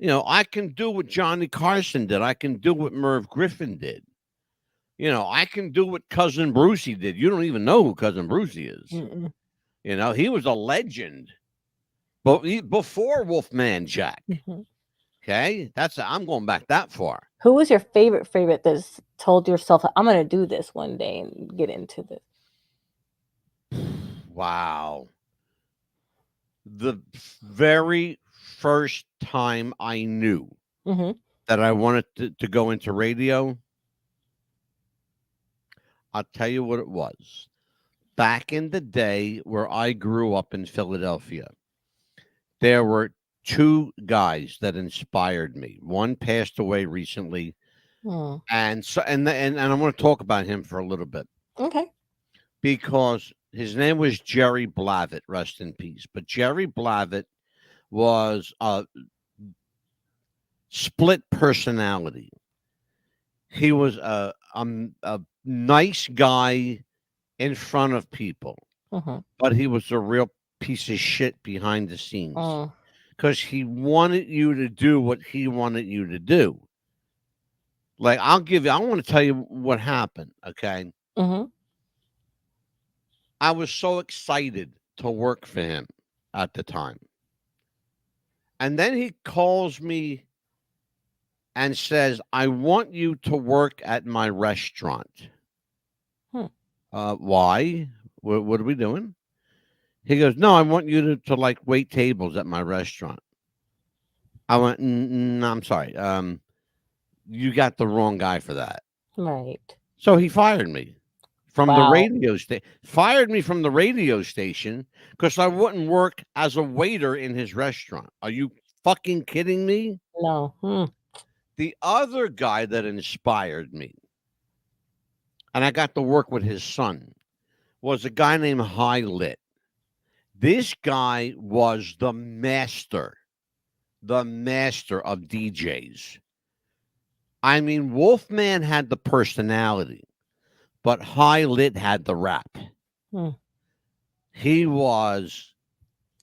[SPEAKER 2] I can do what Johnny Carson did. I can do what Merv Griffin did. I can do what Cousin Brucey did. You don't even know who Cousin Brucey is.
[SPEAKER 3] Mm-mm.
[SPEAKER 2] He was a legend. But before Wolfman Jack.
[SPEAKER 3] Hmm.
[SPEAKER 2] Okay? I'm going back that far.
[SPEAKER 3] Who was your favorite that's told yourself, I'm going to do this one day and get into this?
[SPEAKER 2] Wow. The very first time I knew
[SPEAKER 3] Hmm.
[SPEAKER 2] that I wanted to go into radio, I'll tell you what it was. Back in the day where I grew up in Philadelphia, there were two guys that inspired me. One passed away recently,
[SPEAKER 3] Mm.
[SPEAKER 2] and I want to talk about him for a little bit
[SPEAKER 3] Okay.
[SPEAKER 2] because his name was Jerry Blavitt, rest in peace. But Jerry Blavitt was a split personality. He was a nice guy in front of people,
[SPEAKER 3] Hmm.
[SPEAKER 2] but he was a real piece of shit behind the scenes
[SPEAKER 3] Mm.
[SPEAKER 2] because he wanted you to do what he wanted you to do. Like I want to tell you what happened. Okay.
[SPEAKER 3] Hmm.
[SPEAKER 2] I was so excited to work for him at the time. And then he calls me and says, I want you to work at my restaurant.
[SPEAKER 3] Hmm.
[SPEAKER 2] Why? What are we doing? He goes, no, I want you to like wait tables at my restaurant. I went, no, I'm sorry. You got the wrong guy for that.
[SPEAKER 3] Right.
[SPEAKER 2] So he fired me from the
[SPEAKER 3] Wow.
[SPEAKER 2] radio station. Fired me from the radio station because I wouldn't work as a waiter in his restaurant. Are you fucking kidding me?
[SPEAKER 3] No.
[SPEAKER 2] The other guy that inspired me, and I got to work with his son, was a guy named High Lit. This guy was the master of DJs. I mean, Wolfman had the personality, but High Lit had the rap.
[SPEAKER 3] Hmm.
[SPEAKER 2] He was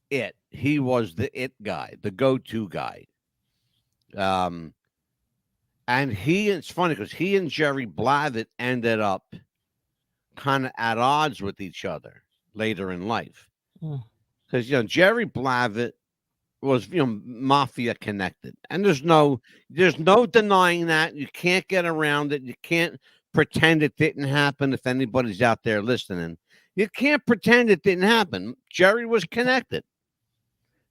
[SPEAKER 2] it. He was the it guy, the go-to guy. And it's funny because he and Jerry Blavitt ended up kind of at odds with each other later in life. Because, Jerry Blavitt was, Mafia connected. And there's no denying that. You can't get around it. You can't pretend it didn't happen if anybody's out there listening. You can't pretend it didn't happen. Jerry was connected.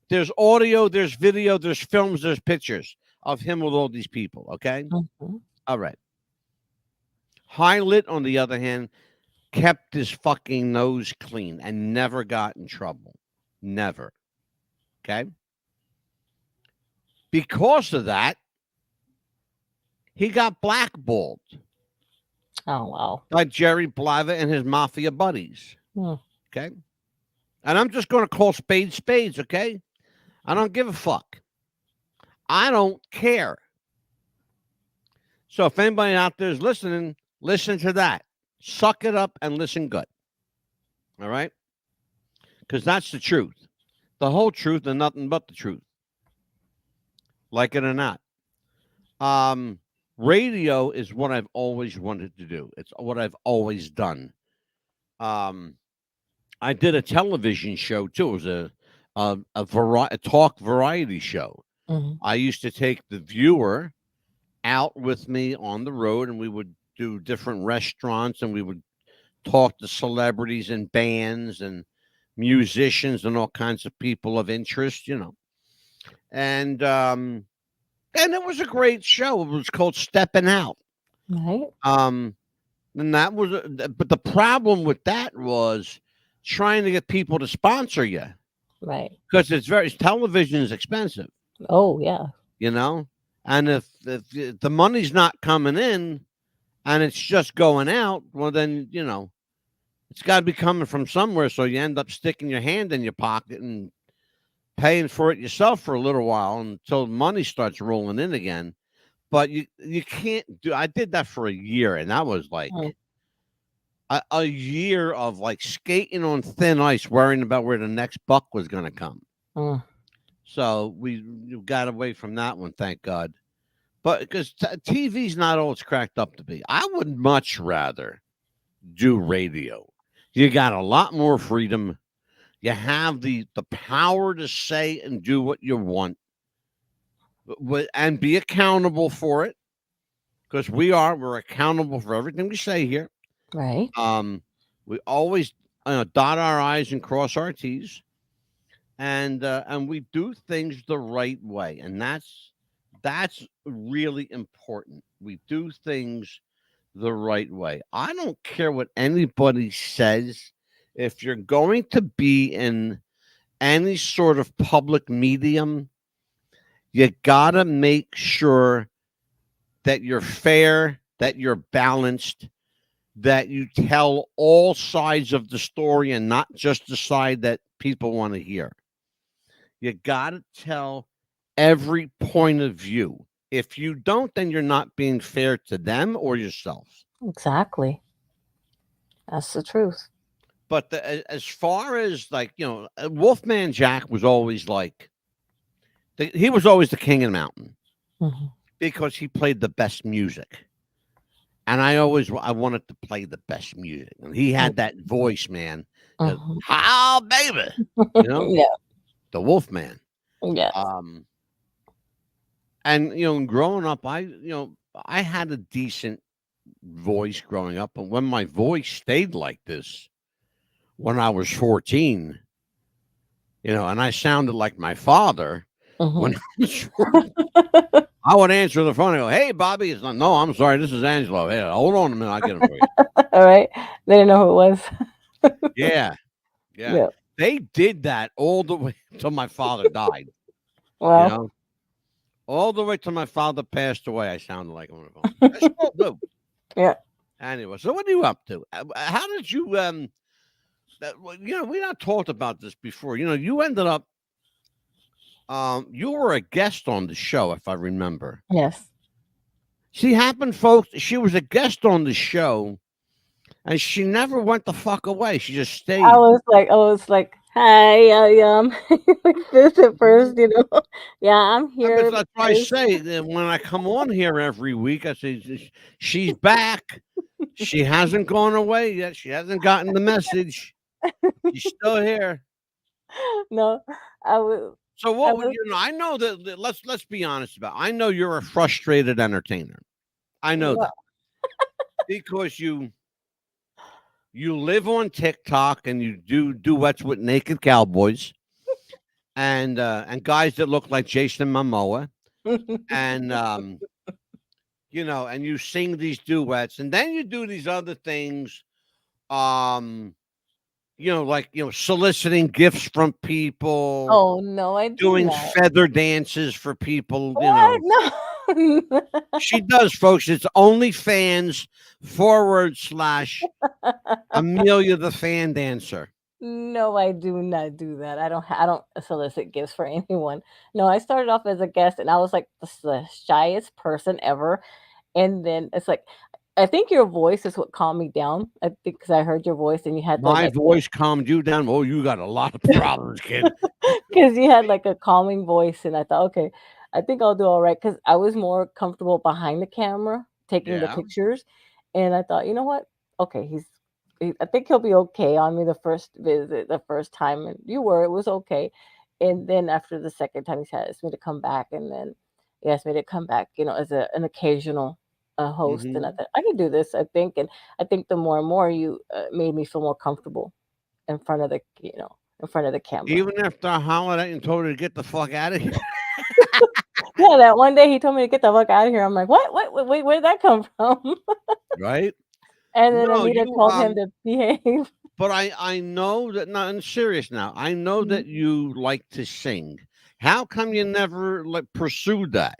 [SPEAKER 2] There's audio, there's video, there's films, there's pictures of him with all these people, okay?
[SPEAKER 3] Mm-hmm.
[SPEAKER 2] All right. High Lit, on the other hand, kept his fucking nose clean and never got in trouble. Never. Okay? Because of that, he got blackballed
[SPEAKER 3] Oh, wow.
[SPEAKER 2] by Jerry Blavitt and his Mafia buddies.
[SPEAKER 3] Hmm.
[SPEAKER 2] Okay? And I'm just going to call spades spades, okay? I don't give a fuck. I don't care. So if anybody out there is listening, listen to that. Suck it up and listen good. All right? Because that's the truth. The whole truth and nothing but the truth. Like it or not. Radio is what I've always wanted to do. It's what I've always done. I did a television show too. It was a talk variety show.
[SPEAKER 3] Mhm.
[SPEAKER 2] I used to take the viewer out with me on the road, and we would do different restaurants, and we would talk to celebrities and bands and musicians and all kinds of people of interest, And it was a great show. It was called Stepping Out.
[SPEAKER 3] Right.
[SPEAKER 2] And that was, but the problem with that was trying to get people to sponsor you
[SPEAKER 3] Right.
[SPEAKER 2] because television is expensive,
[SPEAKER 3] Oh yeah.
[SPEAKER 2] And if the money's not coming in and it's just going out, well, then, it's got to be coming from somewhere. So you end up sticking your hand in your pocket and paying for it yourself for a little while until money starts rolling in again. But you can't I did that for a year, and that was like a year of like skating on thin ice, worrying about where the next buck was going to come.
[SPEAKER 3] Mm.
[SPEAKER 2] So we got away from that one, thank God. But because TV's not all it's cracked up to be. I would much rather do radio. You got a lot more freedom. You have the power to say and do what you want, and be accountable for it, because we're accountable for everything we say here.
[SPEAKER 3] Right.
[SPEAKER 2] We always dot our I's and cross our T's, and we do things the right way, and that's really important. We do things the right way. I don't care what anybody says. If you're going to be in any sort of public medium, you gotta make sure that you're fair, that you're balanced, that you tell all sides of the story and not just the side that people want to hear. You gotta tell every point of view. If you don't, then you're not being fair to them or yourself.
[SPEAKER 3] Exactly. That's the truth.
[SPEAKER 2] But as far as like, Wolfman Jack was always like, he was always the king of the mountain because he played the best music. And I wanted to play the best music. And he had that voice, man. How, baby?
[SPEAKER 3] Yeah.
[SPEAKER 2] The Wolfman.
[SPEAKER 3] Yeah.
[SPEAKER 2] And, growing up, I had a decent voice growing up. And when my voice stayed like this, when I was 14, and I sounded like my father when I was 14, I would answer the phone and go, "Hey, Bobby." It's not, "No, I'm sorry. This is Angelo. Hey, hold on a minute. I'll get him for you."
[SPEAKER 3] All right. They didn't know who it was.
[SPEAKER 2] Yeah. They did that all the way till my father died.
[SPEAKER 3] Well,
[SPEAKER 2] All the way till my father passed away, I sounded like him on the phone. I still do.
[SPEAKER 3] Yeah.
[SPEAKER 2] Anyway, so what are you up to? How did you we not talked about this before. You ended up you were a guest on the show, if I remember.
[SPEAKER 3] Yes.
[SPEAKER 2] See, happened, folks. She was a guest on the show, and she never went the fuck away. She just stayed.
[SPEAKER 3] I was like, hi, like this at first, Yeah, I'm here.
[SPEAKER 2] That's why I say that when I come on here every week, I say she's back. She hasn't gone away yet. She hasn't gotten the message. She's still here.
[SPEAKER 3] No, I was.
[SPEAKER 2] So what would I know that let's be honest about. I know you're a frustrated entertainer. I know that because you live on TikTok and you do duets with naked cowboys and guys that look like Jason Momoa and and you sing these duets and then you do these other things soliciting gifts from people.
[SPEAKER 3] Oh no, I
[SPEAKER 2] doing
[SPEAKER 3] that.
[SPEAKER 2] feather dances for people.
[SPEAKER 3] What? No.
[SPEAKER 2] She does, folks. It's OnlyFans / Amelia the Fan Dancer.
[SPEAKER 3] No, I do not do that. I don't solicit gifts for anyone. No, I started off as a guest, and I was, like, the shyest person ever, and then it's like I think your voice is what calmed me down. I think because I heard your voice and you had the,
[SPEAKER 2] My
[SPEAKER 3] like,
[SPEAKER 2] voice calmed you down. Oh, you got a lot of problems, kid.
[SPEAKER 3] because you had, like, a calming voice, and I thought, "Okay, I think I'll do alright," because I was more comfortable behind the camera taking the
[SPEAKER 2] Yeah.
[SPEAKER 3] pictures, and I thought, "You know what? Okay, I think he'll be okay on me the first visit, the first time," and you were, it was okay, and then after the second time, he asked me to come back, and then he asked me to come back, as an occasional, host, and I
[SPEAKER 2] Mhm.
[SPEAKER 3] thought, "I can do this, I think," and I think the more and more you, made me feel more comfortable in front of in front of the camera.
[SPEAKER 2] Even after I hollered at you and told her to get the fuck out of here,
[SPEAKER 3] Yeah, that one day he told me to get the fuck out of here. I'm like, "What? Wait, where'd that come from?"
[SPEAKER 2] right?
[SPEAKER 3] And then
[SPEAKER 2] No,
[SPEAKER 3] Anita
[SPEAKER 2] you,
[SPEAKER 3] told him to behave.
[SPEAKER 2] but I know that, no, I'm serious now. I know
[SPEAKER 3] Mhm.
[SPEAKER 2] that you like to sing. How come you never, like, pursued that?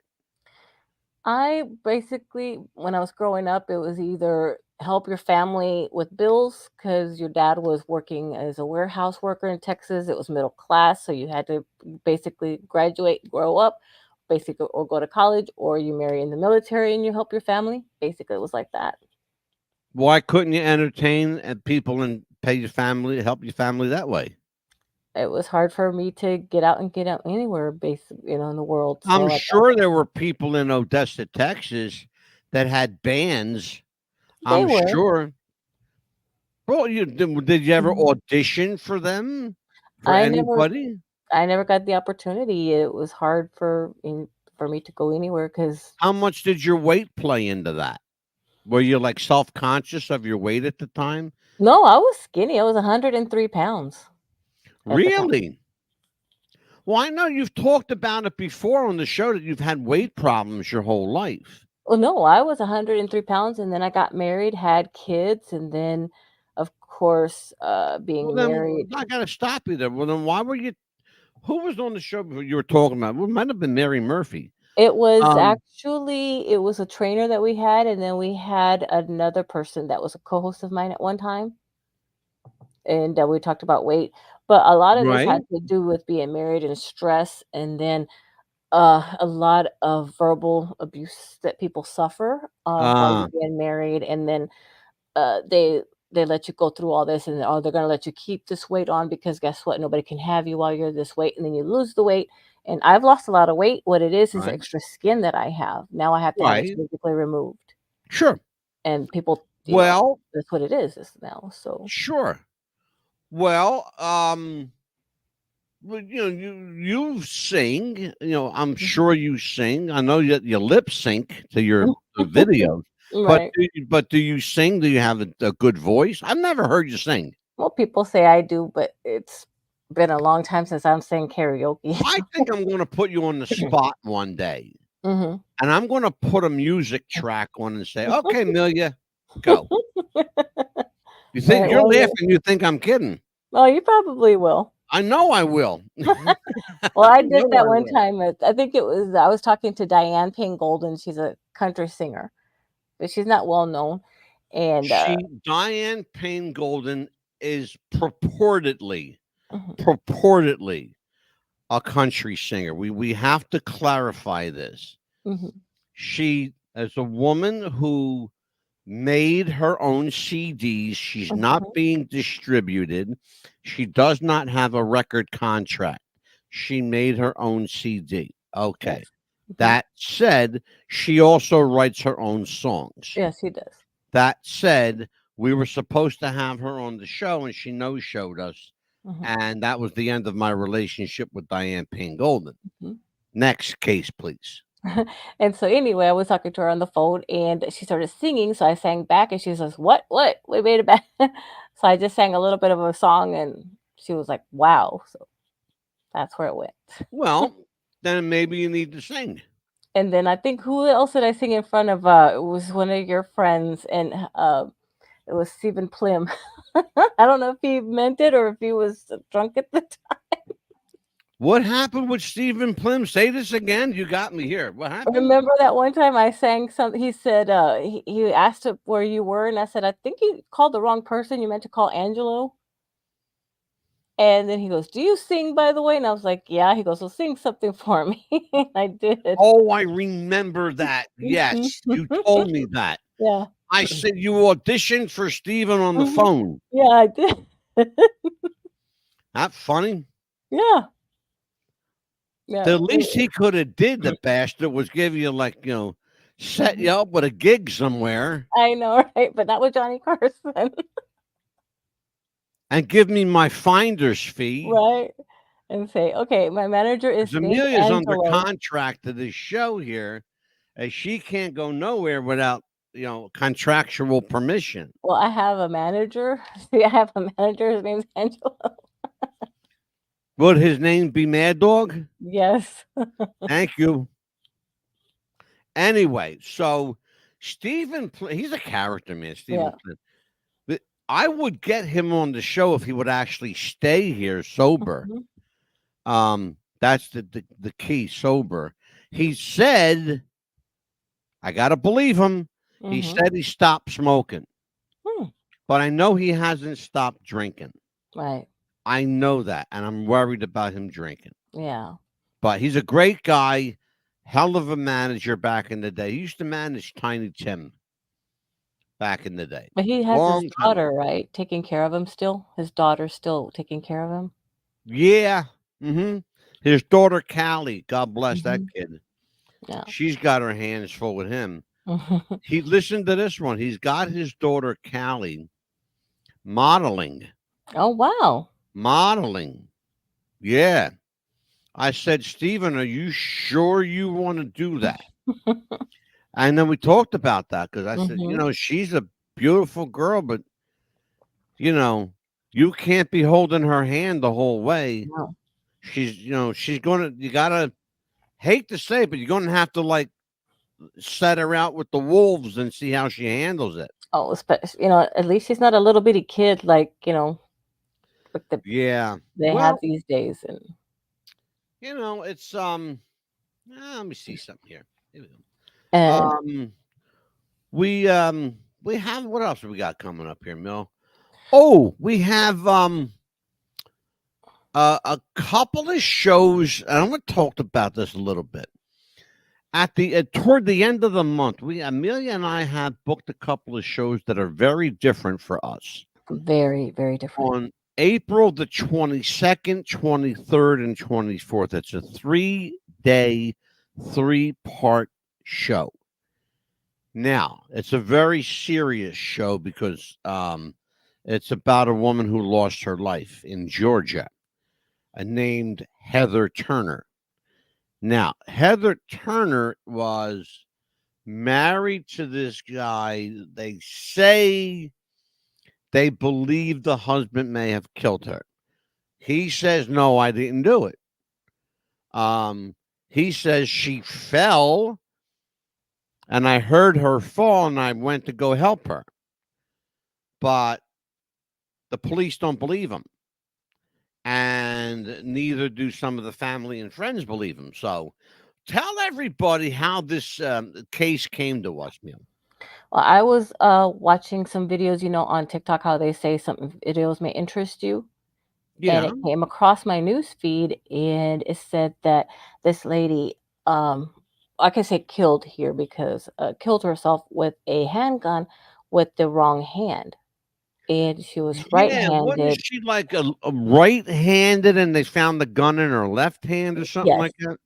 [SPEAKER 3] I basically, when I was growing up, it was either help your family with bills because your dad was working as a warehouse worker in Texas. It was middle class, so you had to basically graduate, grow up, basically, or go to college, or you marry in the military and you help your family. Basically, it was like that.
[SPEAKER 2] Why couldn't you entertain people and pay your family, help your family that way?
[SPEAKER 3] It was hard for me to get out anywhere, in the world.
[SPEAKER 2] I'm
[SPEAKER 3] So I thought
[SPEAKER 2] sure there were people in Odessa, Texas that had bands.
[SPEAKER 3] they
[SPEAKER 2] I'm
[SPEAKER 3] were.
[SPEAKER 2] sure. Well, did you ever
[SPEAKER 3] Mhm.
[SPEAKER 2] audition for them? For
[SPEAKER 3] I never
[SPEAKER 2] anybody?
[SPEAKER 3] I never got the opportunity. It was hard for me to go anywhere because
[SPEAKER 2] How much did your weight play into that? Were you, like, self-conscious of your weight at the time?
[SPEAKER 3] no, I was skinny. I was 103 pounds at the time.
[SPEAKER 2] Really? Well, I know you've talked about it before on the show that you've had weight problems your whole life.
[SPEAKER 3] Well, no, I was 103 pounds, and then I got married, had kids, and then, of course,
[SPEAKER 2] Well,
[SPEAKER 3] being
[SPEAKER 2] then
[SPEAKER 3] married,
[SPEAKER 2] I gotta stop you there. Well, then why were you who was on the show before you were talking about? Well, it might have been Mary Murphy. Um,
[SPEAKER 3] it was a trainer that we had, and then we had another person that was a co-host of mine at one time, and, we talked about weight, but a lot of this
[SPEAKER 2] right?
[SPEAKER 3] had to do with being married and stress, and then, a lot of verbal abuse that people suffer, while you're
[SPEAKER 2] Ah,
[SPEAKER 3] being married, and then, they let you go through all this, and, "Oh, they're gonna let you keep this weight on because guess what? Nobody can have you while you're this weight," and then you lose the weight, and I've lost a lot of weight. What it is
[SPEAKER 2] right,
[SPEAKER 3] extra skin that I have. Now I have to have it
[SPEAKER 2] right.
[SPEAKER 3] surgically removed,
[SPEAKER 2] Sure.
[SPEAKER 3] and people,
[SPEAKER 2] Well,
[SPEAKER 3] that's what it is now, so
[SPEAKER 2] sure. Well, well, you sing, I'm
[SPEAKER 3] Mhm.
[SPEAKER 2] sure you sing. I know that you lip sync to your videos, but
[SPEAKER 3] Right.
[SPEAKER 2] do you sing? Do you have a good voice? I've never heard you sing.
[SPEAKER 3] Well, people say I do, but it's been a long time since I'm saying karaoke.
[SPEAKER 2] I think I'm gonna put you on the spot one day,
[SPEAKER 3] Mhm.
[SPEAKER 2] and I'm gonna put a music track on and say, "Okay, Amelia, go." You think
[SPEAKER 3] Right,
[SPEAKER 2] you're
[SPEAKER 3] well, yeah.
[SPEAKER 2] laughing, you think I'm kidding.
[SPEAKER 3] Well, you probably will.
[SPEAKER 2] I know I will.
[SPEAKER 3] Well,
[SPEAKER 2] I
[SPEAKER 3] I did
[SPEAKER 2] know
[SPEAKER 3] that
[SPEAKER 2] I
[SPEAKER 3] one
[SPEAKER 2] will.
[SPEAKER 3] time I think I was talking to Diane Payne Golden, she's a country singer, but she's not well known, and,
[SPEAKER 2] Diane Payne Golden is
[SPEAKER 3] mhm,
[SPEAKER 2] purportedly a country singer. We have to clarify this.
[SPEAKER 3] mhm,
[SPEAKER 2] She is a woman who made her own CDs. She's not
[SPEAKER 3] mhm,
[SPEAKER 2] being distributed. She does not have a record contract. She made her own CD. Okay.
[SPEAKER 3] yes, mhm,
[SPEAKER 2] That said, she also writes her own songs.
[SPEAKER 3] yes, she does,
[SPEAKER 2] That said, we were supposed to have her on the show and she no showed us.
[SPEAKER 3] mhm,
[SPEAKER 2] And that was the end of my relationship with Diane Payne Golden.
[SPEAKER 3] mhm.
[SPEAKER 2] Next case, please.
[SPEAKER 3] And so anyway, I was talking to her on the phone and she started singing, so I sang back and she says, "What? What? Wait a minute." So I just sang a little bit of a song and she was like, "Wow." So that's where it went.
[SPEAKER 2] Well, then maybe you need to sing.
[SPEAKER 3] And then I think who else did I sing in front of? It was one of your friends, and it was Stephen Plim. I don't know if he meant it or if he was drunk at the time.
[SPEAKER 2] What happened with Stephen Plim? Say this again. You got me here. What happened?
[SPEAKER 3] Remember that one time I sang something? He said he asked where you were, and I said I think you called the wrong person. You meant to call Angelo. And then he goes, "Do you sing, by the way?" And I was like, "Yeah." He goes, "Well, sing something for me." And I did.
[SPEAKER 2] Oh, I remember that.
[SPEAKER 3] Mhm.
[SPEAKER 2] Yes, you told me that.
[SPEAKER 3] Yeah.
[SPEAKER 2] I said you auditioned for Steven on the
[SPEAKER 3] Mhm.
[SPEAKER 2] phone.
[SPEAKER 3] Yeah, I did.
[SPEAKER 2] That funny?
[SPEAKER 3] Yeah. Yeah.
[SPEAKER 2] The least he could have did, the bastard, was give you like, set you
[SPEAKER 3] Mhm.
[SPEAKER 2] up with a gig somewhere
[SPEAKER 3] I know, right? But not with Johnny Carson.
[SPEAKER 2] and give me my finder's fee.
[SPEAKER 3] Right? And say, "Okay, my manager is
[SPEAKER 2] 'Cause
[SPEAKER 3] named
[SPEAKER 2] Amelia's under
[SPEAKER 3] Angelo."
[SPEAKER 2] contract to this show here, and she can't go nowhere without, contractual permission.
[SPEAKER 3] Well, I have a manager. See, I have a manager. His name's Angelo.
[SPEAKER 2] Would his name be Mad Dog?
[SPEAKER 3] Yes.
[SPEAKER 2] Thank you. Anyway, so he's a character, man, Stephen
[SPEAKER 3] Yeah.
[SPEAKER 2] Flynn. But I would get him on the show if he would actually stay here sober.
[SPEAKER 3] Mhm.
[SPEAKER 2] That's the key, sober. He said, I gotta believe him. He
[SPEAKER 3] Mhm.
[SPEAKER 2] said he stopped smoking,
[SPEAKER 3] Hmm.
[SPEAKER 2] but I know he hasn't stopped drinking.
[SPEAKER 3] Right.
[SPEAKER 2] I know that, and I'm worried about him drinking.
[SPEAKER 3] Yeah.
[SPEAKER 2] But he's a great guy, hell of a manager back in the day. He used to manage Tiny Tim back in the day.
[SPEAKER 3] But he has his
[SPEAKER 2] Long time ago.
[SPEAKER 3] daughter, right, taking care of him still? His daughter's still taking care of him?
[SPEAKER 2] Yeah. His daughter Callie, God bless that
[SPEAKER 3] Mhm.
[SPEAKER 2] kid.
[SPEAKER 3] Yeah.
[SPEAKER 2] She's got her hands full with him.
[SPEAKER 3] Mhm.
[SPEAKER 2] He listened to this one. He's got his daughter Callie modeling.
[SPEAKER 3] Oh, wow.
[SPEAKER 2] Modeling. Yeah. I said, Stephen, are you sure you want to do that? And then we talked about that because I said,
[SPEAKER 3] Mhm.
[SPEAKER 2] she's a beautiful girl, but you know, you can't be holding her hand the whole way.
[SPEAKER 3] No.
[SPEAKER 2] She's gonna you gotta hate to say it, but you're gonna have to like set her out with the wolves and see how she handles it.
[SPEAKER 3] Oh, at least she's not a little bitty kid like, like
[SPEAKER 2] Yeah.
[SPEAKER 3] they have
[SPEAKER 2] Well,
[SPEAKER 3] these days, and
[SPEAKER 2] it's let me see something here. Here we go.
[SPEAKER 3] and
[SPEAKER 2] We have what else have we got coming up here, Mill? Oh, we have a couple of shows, and I'm gonna talk about this a little bit. At the toward the end of the month, Amelia and I have booked a couple of shows that are very different for us.
[SPEAKER 3] very, very different.
[SPEAKER 2] On April the 22nd, 23rd, and 24th. It's a 3-day, 3-part show. Now, it's a very serious show because it's about a woman who lost her life in Georgia, named Heather Turner. Now, Heather Turner was married to this guy. They say they believe the husband may have killed her. He says, no, I didn't do it. He says she fell and I heard her fall and I went to go help her. But the police don't believe him. And neither do some of the family and friends believe him. So tell everybody how this case came to us, Neil.
[SPEAKER 3] Well, I was watching some videos, on TikTok, how they say some videos may interest you. And
[SPEAKER 2] Yeah.
[SPEAKER 3] it came across my news feed, and it said that this lady, um, I can say killed here because killed herself with a handgun with the wrong hand. And she was
[SPEAKER 2] Yeah. Wasn't
[SPEAKER 3] right-handed.
[SPEAKER 2] she like a right-handed and they found the gun in her left hand or something
[SPEAKER 3] Yes,
[SPEAKER 2] like that?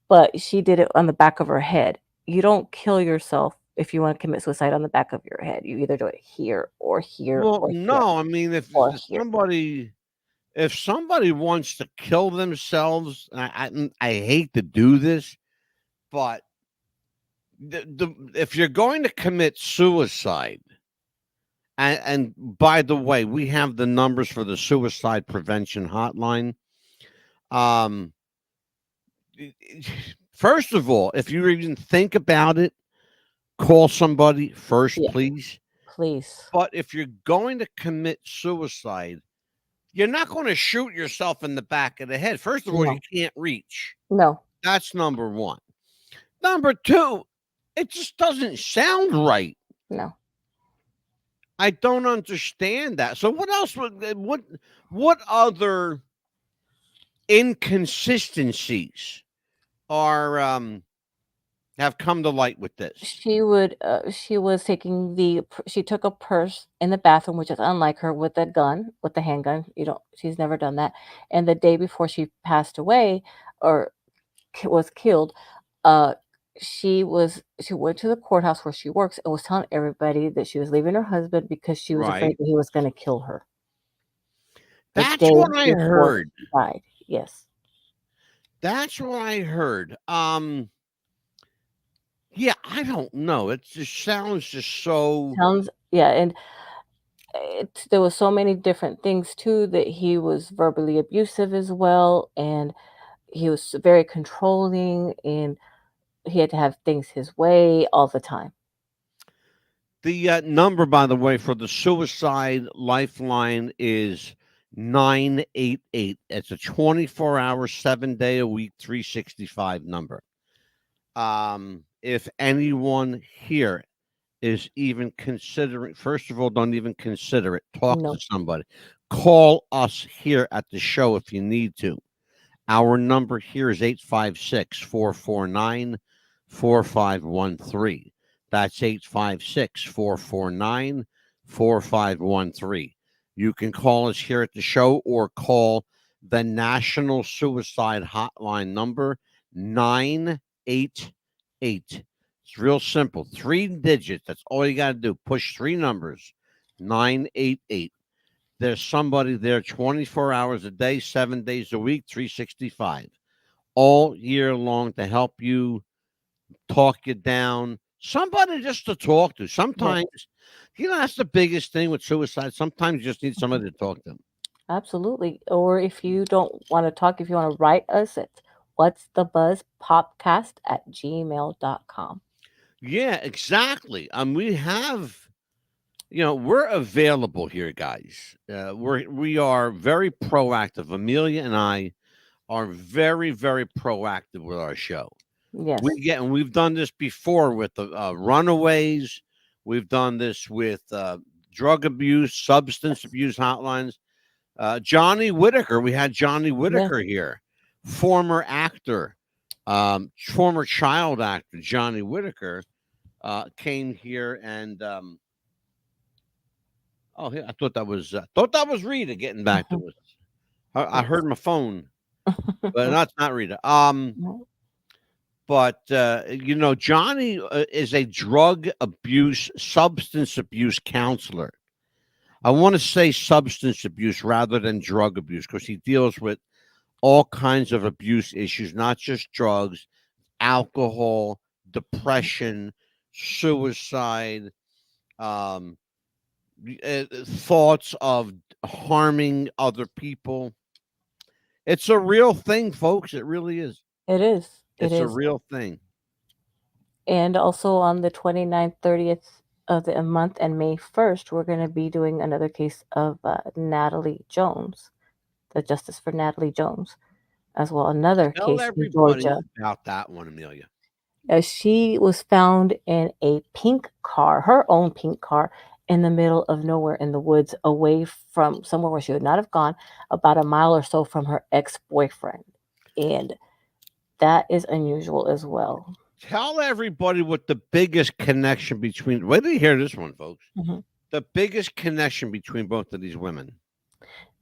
[SPEAKER 3] but she did it on the back of her head. You don't kill yourself if you want to commit suicide on the back of your head. You either do it here or here
[SPEAKER 2] Well,
[SPEAKER 3] or here
[SPEAKER 2] no. I mean,
[SPEAKER 3] or
[SPEAKER 2] if
[SPEAKER 3] here.
[SPEAKER 2] somebody wants to kill themselves, I hate to do this, but if you're going to commit suicide, and by the way, we have the numbers for the suicide prevention hotline. Um, First of all, if you even think about it, call somebody first,
[SPEAKER 3] Yeah,
[SPEAKER 2] please.
[SPEAKER 3] please.
[SPEAKER 2] But if you're going to commit suicide, you're not going to shoot yourself in the back of the head. First of all, you
[SPEAKER 3] No,
[SPEAKER 2] can't reach.
[SPEAKER 3] no,
[SPEAKER 2] That's number one. Number two, it just doesn't sound right.
[SPEAKER 3] no.
[SPEAKER 2] I don't understand that. So what else what other inconsistencies are have come to light with this?
[SPEAKER 3] She was taking she took a purse in the bathroom, which is unlike her, with a gun, with the handgun. You don't She's never done that. And the day before she passed away or was killed, uh she went to the courthouse where she works and was telling everybody that she was leaving her husband because she was afraid
[SPEAKER 2] Right.
[SPEAKER 3] that he was going to kill her the
[SPEAKER 2] That's
[SPEAKER 3] day
[SPEAKER 2] what I
[SPEAKER 3] before
[SPEAKER 2] heard.
[SPEAKER 3] he died. Yes.
[SPEAKER 2] That's what I heard. Yeah, I don't know. It just sounds just so.
[SPEAKER 3] Sounds Yeah, and there was so many different things too, that he was verbally abusive as well, and he was very controlling, and he had to have things his way all the time.
[SPEAKER 2] The number, by the way, for the suicide lifeline is 988. It's a 24-hour, 7-day a week, 365 number. If anyone here is even considering, first of all, don't even consider it. Talk to
[SPEAKER 3] No.
[SPEAKER 2] somebody. Call us here at the show if you need to. Our number here is 856-449-4513. That's 856-449-4513. You can call us here at the show or call the National Suicide Hotline number 988. It's real simple. 3 digits. That's all you got to do. Push 3 numbers. 988. There's somebody there 24 hours a day, 7 days a week, 365, all year long to help you, talk you down. Somebody just to talk to.
[SPEAKER 3] Yes.
[SPEAKER 2] Sometimes, that's the biggest thing with suicide. Sometimes you just need
[SPEAKER 3] Mhm.
[SPEAKER 2] somebody to talk to.
[SPEAKER 3] Absolutely. Or if you don't want to talk, if you want to write us, it's what's the buzz popcast at gmail.com.
[SPEAKER 2] Yeah, exactly. We have, we're available here, guys. We are very proactive. Amelia and I are very, very proactive with our show.
[SPEAKER 3] Yes.
[SPEAKER 2] And we've done this before with the runaways. We've done this with drug abuse, substance abuse hotlines. Johnny Whitaker, we had Johnny
[SPEAKER 3] Yes.
[SPEAKER 2] Whitaker here, former actor, former child actor Johnny Whitaker came here and I thought that was Rita getting back to us. I
[SPEAKER 3] Yes.
[SPEAKER 2] heard my phone, but that's not Rita.
[SPEAKER 3] No.
[SPEAKER 2] But Johnny is a drug abuse, substance abuse counselor. I want to say substance abuse rather than drug abuse because he deals with all kinds of abuse issues, not just drugs, alcohol, depression, suicide, um, thoughts of harming other people. It's a real thing, folks. It really is.
[SPEAKER 3] It is. It
[SPEAKER 2] It's a
[SPEAKER 3] is.
[SPEAKER 2] real thing.
[SPEAKER 3] And also on the 29th, 30th of the month and May 1st, we're going to be doing another case of Natalie Jones, the Justice for Natalie Jones, as well. Another
[SPEAKER 2] Tell
[SPEAKER 3] case in
[SPEAKER 2] everybody
[SPEAKER 3] Georgia.
[SPEAKER 2] about that one, Amelia.
[SPEAKER 3] She was found in a pink car, her own pink car, in the middle of nowhere in the woods, away from somewhere where she would not have gone, about a mile or so from her ex-boyfriend. And that is unusual as well.
[SPEAKER 2] Tell everybody what the biggest connection between. Wait till you hear this one, folks.
[SPEAKER 3] Mhm.
[SPEAKER 2] The biggest connection between both of these women.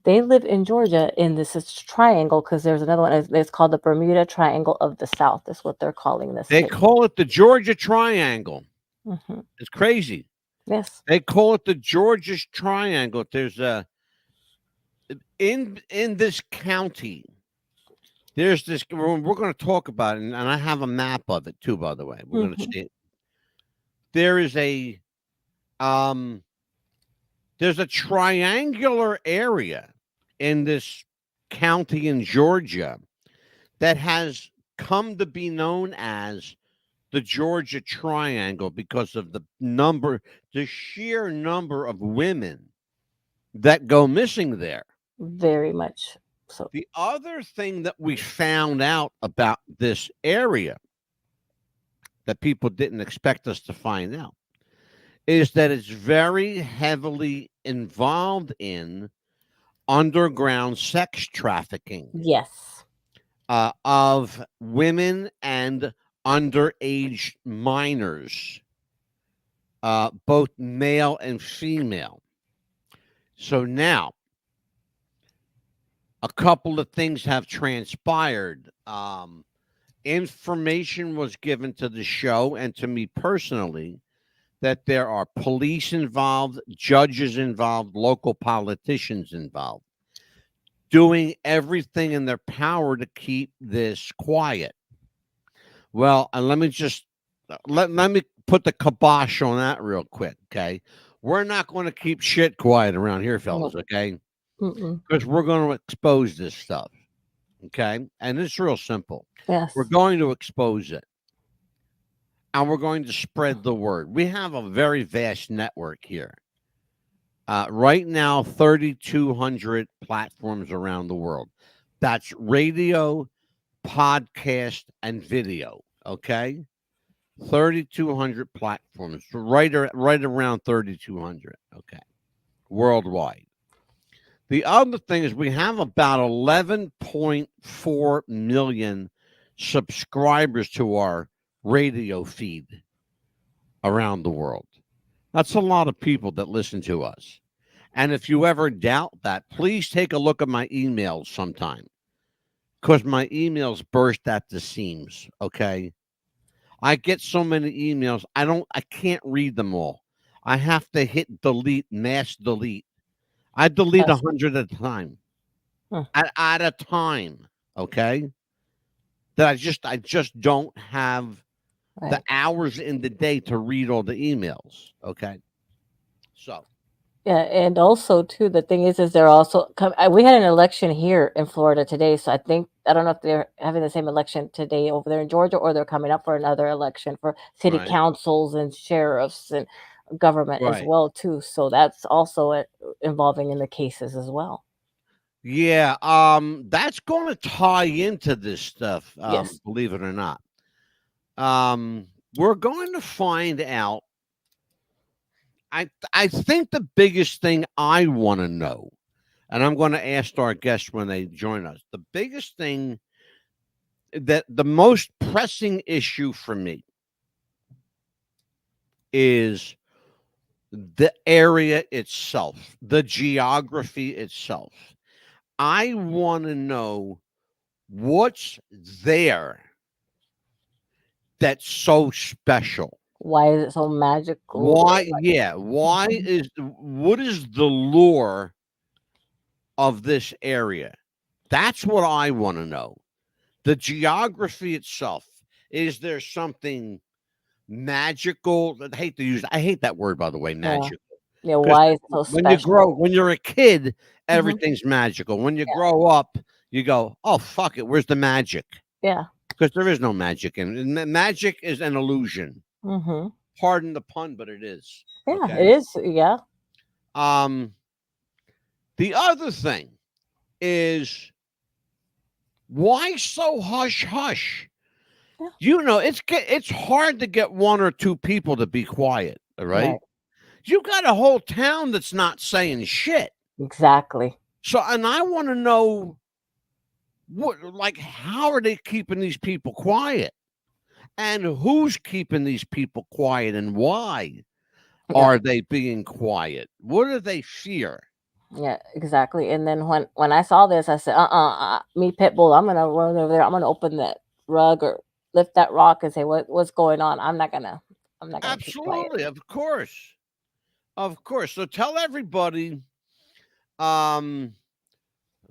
[SPEAKER 3] They live in Georgia in this triangle, because there's another one. It's called the Bermuda Triangle of the South. Is what they're calling this
[SPEAKER 2] They
[SPEAKER 3] case.
[SPEAKER 2] call it the Georgia Triangle.
[SPEAKER 3] Hmm.
[SPEAKER 2] It's crazy.
[SPEAKER 3] Yes.
[SPEAKER 2] They call it the Georgia Triangle. There's in this county. There's this. We're going to talk about it, and I have a map of it too. By the way, we're going to
[SPEAKER 3] Hmm.
[SPEAKER 2] see it. There is um there's a triangular area in this county in Georgia that has come to be known as the Georgia Triangle because of the sheer number of women that go missing there.
[SPEAKER 3] Very much so.
[SPEAKER 2] The other thing that we found out about this area that people didn't expect us to find out is that it's very heavily involved in underground sex trafficking
[SPEAKER 3] Yes.
[SPEAKER 2] of women and underage minors, both male and female. So now, a couple of things have transpired. Information was given to the show and to me personally that there are police involved, judges involved, local politicians involved, doing everything in their power to keep this quiet. Well, and let me just let me put the kibosh on that real quick, okay? We're not going to keep shit quiet around here, fellas,
[SPEAKER 3] No.
[SPEAKER 2] okay?
[SPEAKER 3] Mm-mm.
[SPEAKER 2] Because we're going to expose this stuff, okay? And it's real simple.
[SPEAKER 3] Yes.
[SPEAKER 2] We're going to expose it, and we're going to spread the word. We have a very vast network here. Right now, 3,200 platforms around the world. That's radio, podcast, and video. Okay, 3,200 platforms, right around 3,200. Okay, worldwide. The other thing is we have about 11.4 million subscribers to our radio feed around the world. That's a lot of people that listen to us. And if you ever doubt that, please take a look at my emails sometime because my emails burst at the seams. Okay. I get so many emails. I can't read them all. I have to hit delete, mass delete. I delete
[SPEAKER 3] Yes.
[SPEAKER 2] 100 at a time,
[SPEAKER 3] Huh.
[SPEAKER 2] at a time. Okay. That I just don't have the
[SPEAKER 3] Right.
[SPEAKER 2] hours in the day to read all the emails. Okay. So,
[SPEAKER 3] Yeah, and also too, the thing is they're also we had an election here in Florida today, so I don't know if they're having the same election today over there in Georgia, or they're coming up for another election for city
[SPEAKER 2] right.
[SPEAKER 3] councils and sheriffs and government as
[SPEAKER 2] Right.
[SPEAKER 3] well too. So that's also involving in the cases as well.
[SPEAKER 2] Yeah, that's going to tie into this stuff,
[SPEAKER 3] Yes.
[SPEAKER 2] believe it or not. We're going to find out. I think the biggest thing I want to know, and I'm going to ask our guests when they join us, the biggest thing that the most pressing issue for me is the area itself, the geography itself. I want to know what's there that's so special.
[SPEAKER 3] Why is it so magical?
[SPEAKER 2] Why? Yeah. Why
[SPEAKER 3] Mhm.
[SPEAKER 2] is what is the lure of this area? That's what I want to know. The geography itself. Is there something magical? I hate that word, by the way,
[SPEAKER 3] Yeah.
[SPEAKER 2] magical.
[SPEAKER 3] Yeah,
[SPEAKER 2] Because
[SPEAKER 3] why is it so special?
[SPEAKER 2] when you're a kid,
[SPEAKER 3] Hmm.
[SPEAKER 2] everything's magical. When you
[SPEAKER 3] Yeah.
[SPEAKER 2] grow up, you go, oh fuck it, where's the magic?
[SPEAKER 3] Yeah.
[SPEAKER 2] Because there is no magic, and magic is an illusion.
[SPEAKER 3] Hmm.
[SPEAKER 2] Pardon the pun, but it is.
[SPEAKER 3] Yeah,
[SPEAKER 2] Okay.
[SPEAKER 3] it is. Yeah.
[SPEAKER 2] Um, the other thing is why so hush hush?
[SPEAKER 3] Yeah.
[SPEAKER 2] You know, it's hard to get one or two people to be quiet. All right.
[SPEAKER 3] Right.
[SPEAKER 2] You got a whole town that's not saying shit.
[SPEAKER 3] Exactly.
[SPEAKER 2] So, and I want to know how are they keeping these people quiet? And who's keeping these people quiet and why
[SPEAKER 3] Yeah.
[SPEAKER 2] are they being quiet? What do they fear?
[SPEAKER 3] Yeah, exactly. And then when I saw this, I said, me Pitbull, I'm gonna run over there. I'm gonna open that rug or lift that rock and say, what's going on? I'm not gonna keep quiet.
[SPEAKER 2] Absolutely, of course. Of course. So tell everybody um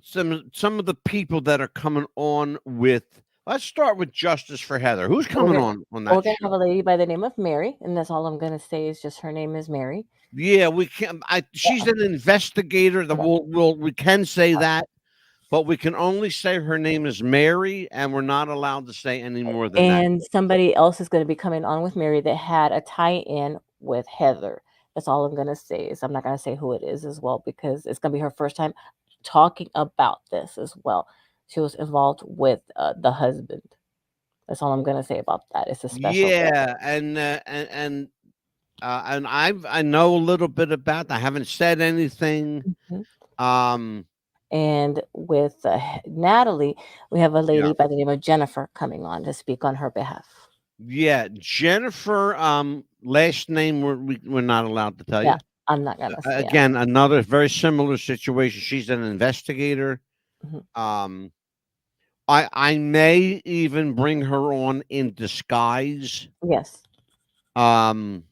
[SPEAKER 2] some of the people that are coming on with let's start with Justice for Heather. Who's
[SPEAKER 3] We're
[SPEAKER 2] coming
[SPEAKER 3] gonna
[SPEAKER 2] on
[SPEAKER 3] we're
[SPEAKER 2] that
[SPEAKER 3] gonna have
[SPEAKER 2] show?
[SPEAKER 3] a lady by the name of Mary, and that's all I'm gonna say is just her name is Mary.
[SPEAKER 2] Yeah, we can she's
[SPEAKER 3] Yeah.
[SPEAKER 2] an investigator that
[SPEAKER 3] Yeah.
[SPEAKER 2] we can say that, but we can only say her name is Mary and we're not allowed to say any more than that.
[SPEAKER 3] And somebody else is gonna be coming on with Mary that had a tie-in with Heather. That's all I'm gonna say is I'm not gonna say who it is as well because it's gonna be her first time talking about this as well. She was involved with the husband. That's all I'm gonna say about that. It's a special guest.
[SPEAKER 2] Yeah, and And I know a little bit about. I haven't said anything.
[SPEAKER 3] Mhm.
[SPEAKER 2] Um,
[SPEAKER 3] And with Natalie, we have a
[SPEAKER 2] yeah,
[SPEAKER 3] lady by the name of Jennifer coming on to speak on her behalf.
[SPEAKER 2] yeah. Jennifer. Last name we're not allowed to tell
[SPEAKER 3] Yeah,
[SPEAKER 2] you.
[SPEAKER 3] I'm not gonna. Yeah.
[SPEAKER 2] Again, another very similar situation. She's an investigator.
[SPEAKER 3] Mhm.
[SPEAKER 2] Um, I may even bring her on in disguise.
[SPEAKER 3] Yes.
[SPEAKER 2] Um,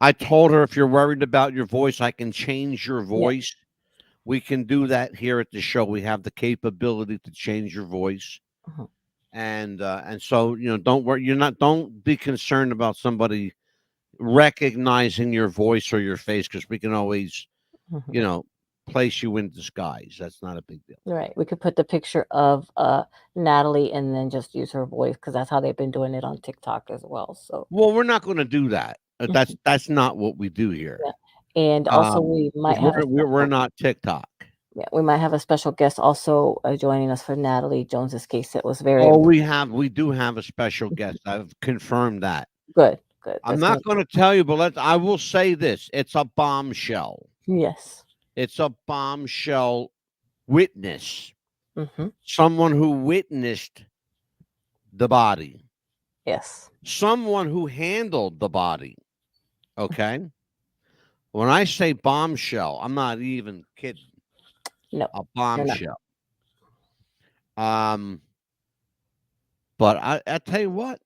[SPEAKER 2] I told her if you're worried about your voice, I can change your
[SPEAKER 3] Yeah.
[SPEAKER 2] voice. We can do that here at the show. We have the capability to change your voice.
[SPEAKER 3] Mhm.
[SPEAKER 2] And so, don't worry. Don't be concerned about somebody recognizing your voice or your face, because we can always,
[SPEAKER 3] Mhm.
[SPEAKER 2] you know, place you in disguise. That's not a big deal.
[SPEAKER 3] Right. We could put the picture of Natalie and then just use her voice because that's how they've been doing it on TikTok as well. So
[SPEAKER 2] Well, we're not going to do that.
[SPEAKER 3] Mhm.
[SPEAKER 2] That's not what we do here.
[SPEAKER 3] Yeah. And also we might
[SPEAKER 2] 'Cause
[SPEAKER 3] have a
[SPEAKER 2] we're
[SPEAKER 3] special
[SPEAKER 2] not TikTok.
[SPEAKER 3] yeah, we might have a special guest also joining us for Natalie Jones's case. It was very
[SPEAKER 2] Oh,
[SPEAKER 3] important.
[SPEAKER 2] we do have a special guest. I've confirmed that.
[SPEAKER 3] Good. Good.
[SPEAKER 2] I'm
[SPEAKER 3] That's
[SPEAKER 2] not
[SPEAKER 3] gonna
[SPEAKER 2] going to tell you, but I will say this: it's a bombshell.
[SPEAKER 3] yes.
[SPEAKER 2] It's a bombshell witness.
[SPEAKER 3] Hmm.
[SPEAKER 2] Someone who witnessed the body.
[SPEAKER 3] Yes.
[SPEAKER 2] Someone who handled the body. Okay. When I say bombshell, I'm not even kidding.
[SPEAKER 3] No,
[SPEAKER 2] A
[SPEAKER 3] you're not.
[SPEAKER 2] bombshell. Um, but I tell you what,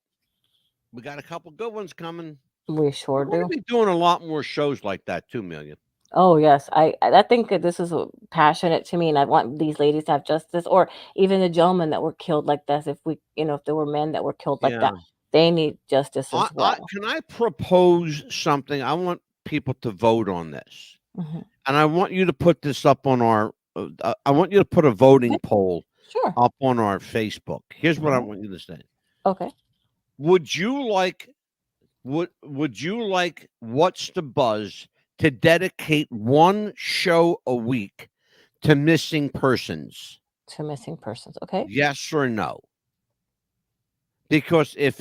[SPEAKER 2] we got a couple good ones coming.
[SPEAKER 3] We sure
[SPEAKER 2] We're going to
[SPEAKER 3] do.
[SPEAKER 2] be doing a lot more shows like that too, Million.
[SPEAKER 3] Oh yes, I think that this is passionate to me, and I want these ladies to have justice, or even the gentlemen that were killed like this. If we, if there were men that were killed like that,
[SPEAKER 2] Yeah.
[SPEAKER 3] they need justice as
[SPEAKER 2] I
[SPEAKER 3] well.
[SPEAKER 2] can I propose something? I want people to vote on this,
[SPEAKER 3] Hmm.
[SPEAKER 2] and I want you to put this up on our. I want you to put a voting
[SPEAKER 3] Okay,
[SPEAKER 2] poll
[SPEAKER 3] sure.
[SPEAKER 2] up on our Facebook. Here's what I
[SPEAKER 3] Mhm.
[SPEAKER 2] want you to say.
[SPEAKER 3] Okay.
[SPEAKER 2] Would you like would you like What's the Buzz to dedicate one show a week to missing persons?
[SPEAKER 3] To missing persons. Okay.
[SPEAKER 2] Yes or no? Because if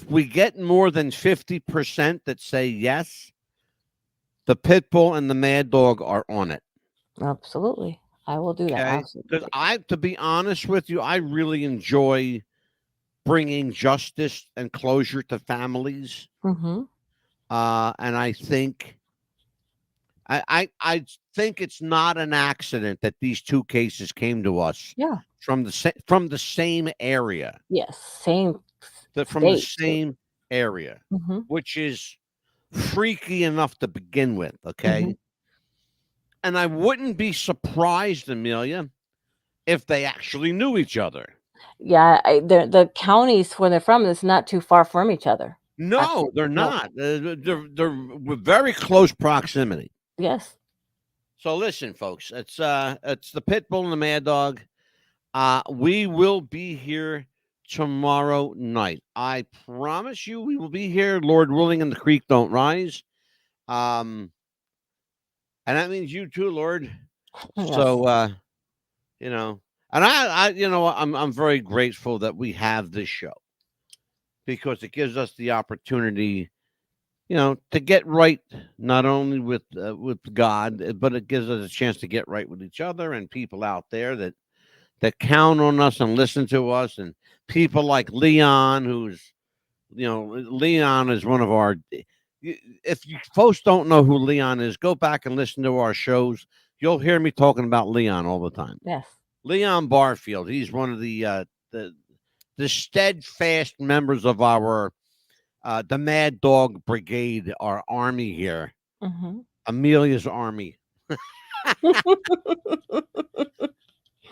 [SPEAKER 2] we get more than 50% that say yes, the pit bull and the mad dog are on it.
[SPEAKER 3] Absolutely. I will do that.
[SPEAKER 2] Okay? Because
[SPEAKER 3] Absolutely.
[SPEAKER 2] to be honest with you, I really enjoy bringing justice and closure to families.
[SPEAKER 3] Hmm.
[SPEAKER 2] And I think it's not an accident that these two cases came to us
[SPEAKER 3] Yeah.
[SPEAKER 2] from the same area,
[SPEAKER 3] Yes. Same
[SPEAKER 2] from the
[SPEAKER 3] state too.
[SPEAKER 2] same area,
[SPEAKER 3] Hmm.
[SPEAKER 2] which is freaky enough to begin with.
[SPEAKER 3] Hmm.
[SPEAKER 2] Okay, and I wouldn't be surprised, Amelia, if they actually knew each other.
[SPEAKER 3] Yeah. The counties where they're from is not too far from each other.
[SPEAKER 2] No,
[SPEAKER 3] Actually,
[SPEAKER 2] they're
[SPEAKER 3] no.
[SPEAKER 2] not. They're with very close proximity.
[SPEAKER 3] Yes.
[SPEAKER 2] So listen, folks, it's the pit bull and the mad dog. We will be here tomorrow night. I promise you, we will be here, Lord willing, and the creek don't rise. And that means you too, Lord.
[SPEAKER 3] Yes.
[SPEAKER 2] So, you know, and I'm very grateful that we have this show because it gives us the opportunity, to get right, not only with God, but it gives us a chance to get right with each other and people out there that count on us and listen to us, and people like Leon, Leon is one of our. If you folks don't know who Leon is, go back and listen to our shows. You'll hear me talking about Leon all the time.
[SPEAKER 3] Yes.
[SPEAKER 2] Leon Barfield. He's one of the steadfast members of our the Mad Dog Brigade, our army here,
[SPEAKER 3] Hmm.
[SPEAKER 2] Amelia's army.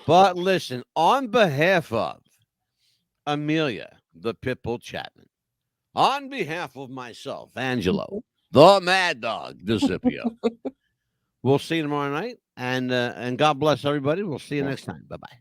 [SPEAKER 2] But listen, on behalf of Amelia, the Pitbull Chapman, on behalf of myself, Angelo, the Mad Dog DeCipio, we'll see you tomorrow night, and God bless everybody. We'll see you
[SPEAKER 3] Yes.
[SPEAKER 2] next time. Bye bye.